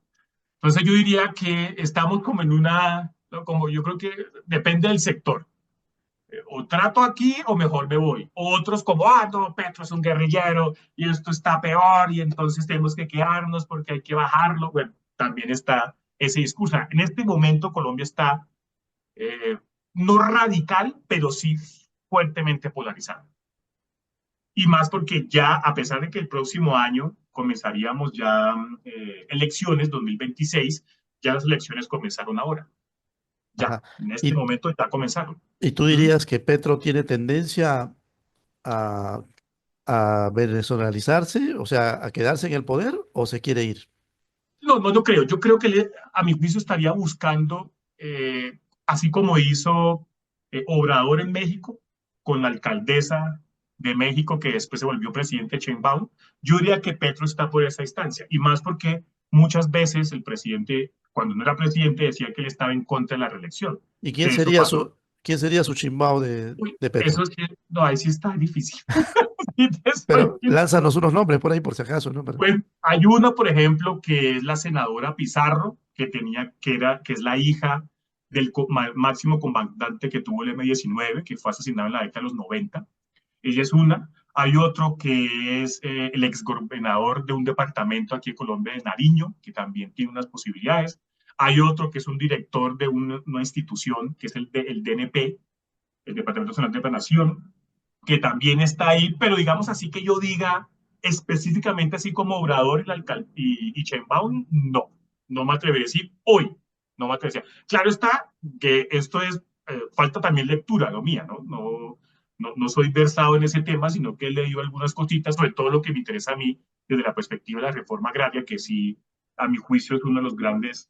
Entonces yo diría que estamos como en una, ¿no? Como yo creo que depende del sector. O trato aquí o mejor me voy. Otros como, ah, no, Petro es un guerrillero y esto está peor y entonces tenemos que quedarnos porque hay que bajarlo. Bueno, también está ese discurso. En este momento Colombia está no radical, pero sí fuertemente polarizada. Y más porque ya, a pesar de que el próximo año comenzaríamos ya elecciones, 2026, ya las elecciones comenzaron ahora. Ya, Ajá. en este ¿Y, momento ya comenzaron. y tú ¿Mm? dirías que Petro tiene tendencia a, a venezolarizarse, o sea, a quedarse en el poder o se quiere ir? No, no lo creo. Yo creo que a mi juicio estaría buscando, así como hizo Obrador en México, con la alcaldesa de México, que después se volvió presidente Sheinbaum, yo diría que Petro está por esa instancia. Y más porque muchas veces el presidente, cuando no era presidente, decía que él estaba en contra de la reelección. ¿Y Que eso pasó. quién sería su chimbao Uy, de Petro? eso sí, no, ahí sí está difícil. Sí te soy Pero sincero. lánzanos unos nombres por ahí por si acaso, ¿no? Pues hay una, por ejemplo, que es la senadora Pizarro, que es la hija del máximo comandante que tuvo el M-19, que fue asesinado en la década de los 90. Ella es una. Hay otro que es el exgobernador de un departamento aquí en Colombia, de Nariño, que también tiene unas posibilidades. Hay otro que es un director de una institución, que es el DNP, el Departamento Nacional de Planación, que también está ahí, pero digamos así que yo diga específicamente así como Obrador y Sheinbaum, no, no me atrevería a decir hoy, no me atrevería. Claro está que esto es, falta también lectura, lo mía, ¿no? No soy versado en ese tema, sino que he leído algunas cositas, sobre todo lo que me interesa a mí desde la perspectiva de la reforma agraria, que sí, a mi juicio, es una de las grandes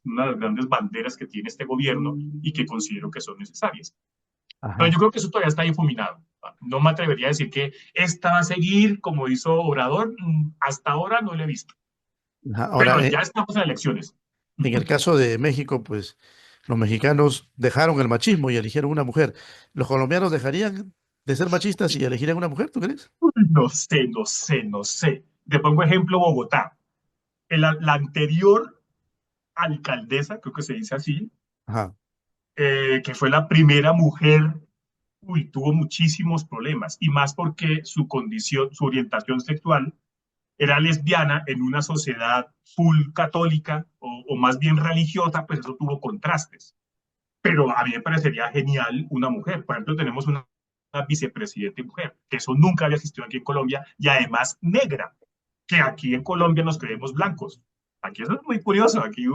banderas que tiene este gobierno y que considero que son necesarias. Pero Ajá. yo creo que eso todavía está difuminado. No me atrevería a decir que esta va a seguir como hizo Obrador. Hasta ahora no lo he visto. Ajá. Ahora, Pero ya estamos en elecciones. en el caso de México, pues los mexicanos dejaron el machismo y eligieron una mujer. ¿Los colombianos dejarían de ser machistas y elegirían una mujer, tú crees? No sé, no sé, no sé. Te pongo ejemplo Bogotá. La anterior alcaldesa, creo que se dice así, Ajá. que fue la primera mujer, uy, tuvo muchísimos problemas. Y más porque su condición, su orientación sexual era lesbiana en una sociedad full católica o más bien religiosa, pues eso tuvo contrastes. Pero a mí me parecería genial una mujer. Por ejemplo, tenemos una vicepresidente mujer, que eso nunca había existido aquí en Colombia, y además negra, que aquí en Colombia nos creemos blancos. Aquí eso es muy curioso, aquí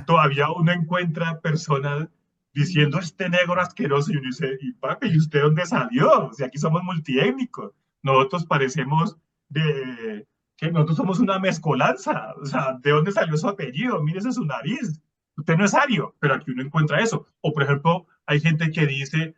todavía uno encuentra personas diciendo este negro asqueroso. Y uno dice, y papi, ¿y usted dónde salió? O sea, aquí somos multiétnicos. Nosotros parecemos de, que nosotros somos una mezcolanza. O sea, ¿de dónde salió su apellido? Mírese su nariz. Usted no es ario, pero aquí uno encuentra eso. O, por ejemplo, hay gente que dice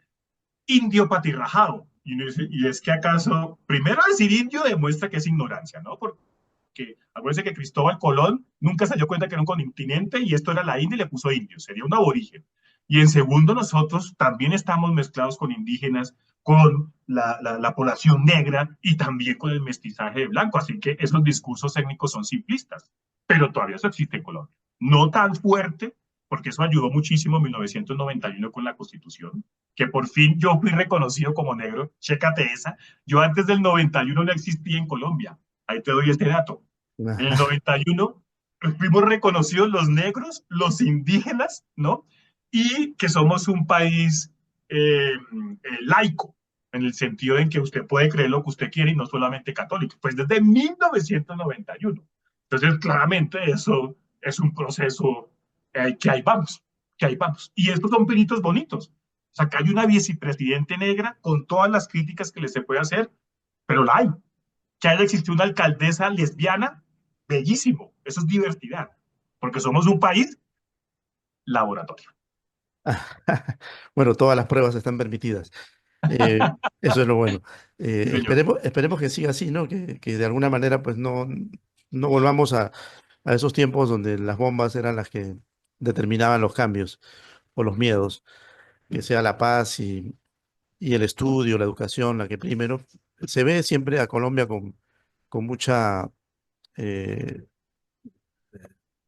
indio patirrajado. Y uno dice, ¿y es que acaso, primero decir indio demuestra que es ignorancia, ¿no? Porque acuérdense que Cristóbal Colón nunca se dio cuenta que era un continente y esto era la India y le puso indio, sería un aborigen. Y en segundo, nosotros también estamos mezclados con indígenas, con la población negra y también con el mestizaje de blanco. Así que esos discursos étnicos son simplistas, pero todavía eso existe en Colombia. No tan fuerte, porque eso ayudó muchísimo en 1991 con la Constitución, que por fin yo fui reconocido como negro. Chécate esa. Yo antes del 91 no existía en Colombia. Ahí te doy este dato. En el 91 fuimos reconocidos los negros, los indígenas, ¿no? Y que somos un país laico, en el sentido en que usted puede creer lo que usted quiere y no solamente católico. Pues desde 1991. Entonces, claramente eso es un proceso que ahí vamos, que ahí vamos. Y estos son pinitos bonitos. O sea, que hay una vicepresidente negra con todas las críticas que le se puede hacer, pero la hay. Que haya existido una alcaldesa lesbiana, bellísimo. Eso es diversidad, porque somos un país laboratorio. Bueno, todas las pruebas están permitidas. Eh, Eso es lo bueno. Sí, señor. Esperemos que siga así, ¿no? Que de alguna manera pues no volvamos a esos tiempos donde las bombas eran las que determinaban los cambios o los miedos, que sea la paz y el estudio, la educación, la que primero. Se ve siempre a Colombia con mucha eh,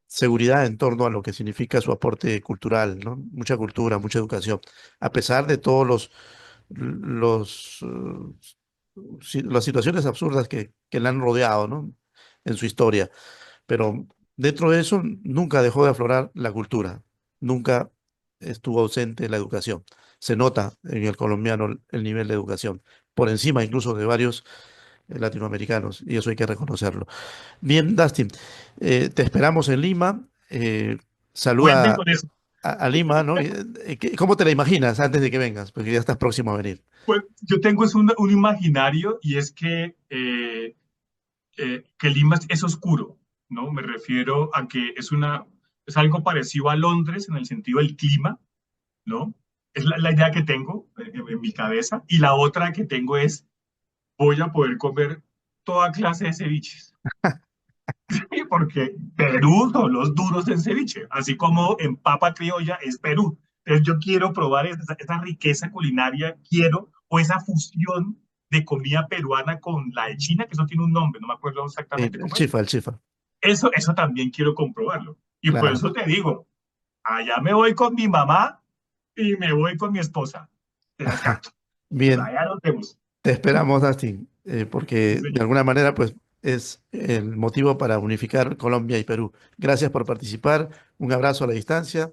seguridad en torno a lo que significa su aporte cultural, ¿no? Mucha cultura, mucha educación, a pesar de todos las situaciones absurdas que le han rodeado, ¿no? En su historia. Pero dentro de eso nunca dejó de aflorar la cultura, nunca estuvo ausente la educación. Se nota en el colombiano el nivel de educación, por encima incluso de varios latinoamericanos, y eso hay que reconocerlo. Bien, Dustin, te esperamos en Lima. Cuenten Saluda con eso. a Lima, ¿no? ¿Cómo te la imaginas antes de que vengas? Porque ya estás próximo a venir. Pues yo tengo es un imaginario y es que Lima es oscuro, ¿no? Me refiero a que es algo parecido a Londres en el sentido del clima, ¿no? Es la idea que tengo en mi cabeza. Y la otra que tengo es, voy a poder comer toda clase de ceviches. Porque Perú son los duros en ceviche, así como en papa criolla es Perú. Entonces yo quiero probar esa riqueza culinaria, quiero, o esa fusión de comida peruana con la de China, que eso tiene un nombre, no me acuerdo exactamente El cómo es. chifa, el chifa. Eso también quiero comprobarlo. Y por Claro. eso te digo, allá me voy con mi mamá y me voy con mi esposa. Te descarto. Pues Bien, allá nos vemos. te esperamos, Dustin, Sí, porque de señor. alguna manera, pues, es el motivo para unificar Colombia y Perú. Gracias por participar. Un abrazo a la distancia.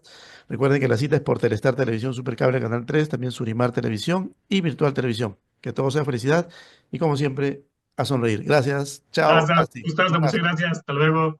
Recuerden que la cita es por Telestar Televisión Supercable Canal 3, también Surimar Televisión y Virtual Televisión. Que todo sea felicidad y, como siempre, a sonreír. Gracias. Chao, Hasta, Dustin. Un Gustavo, muchas abrazo. gracias. Hasta luego.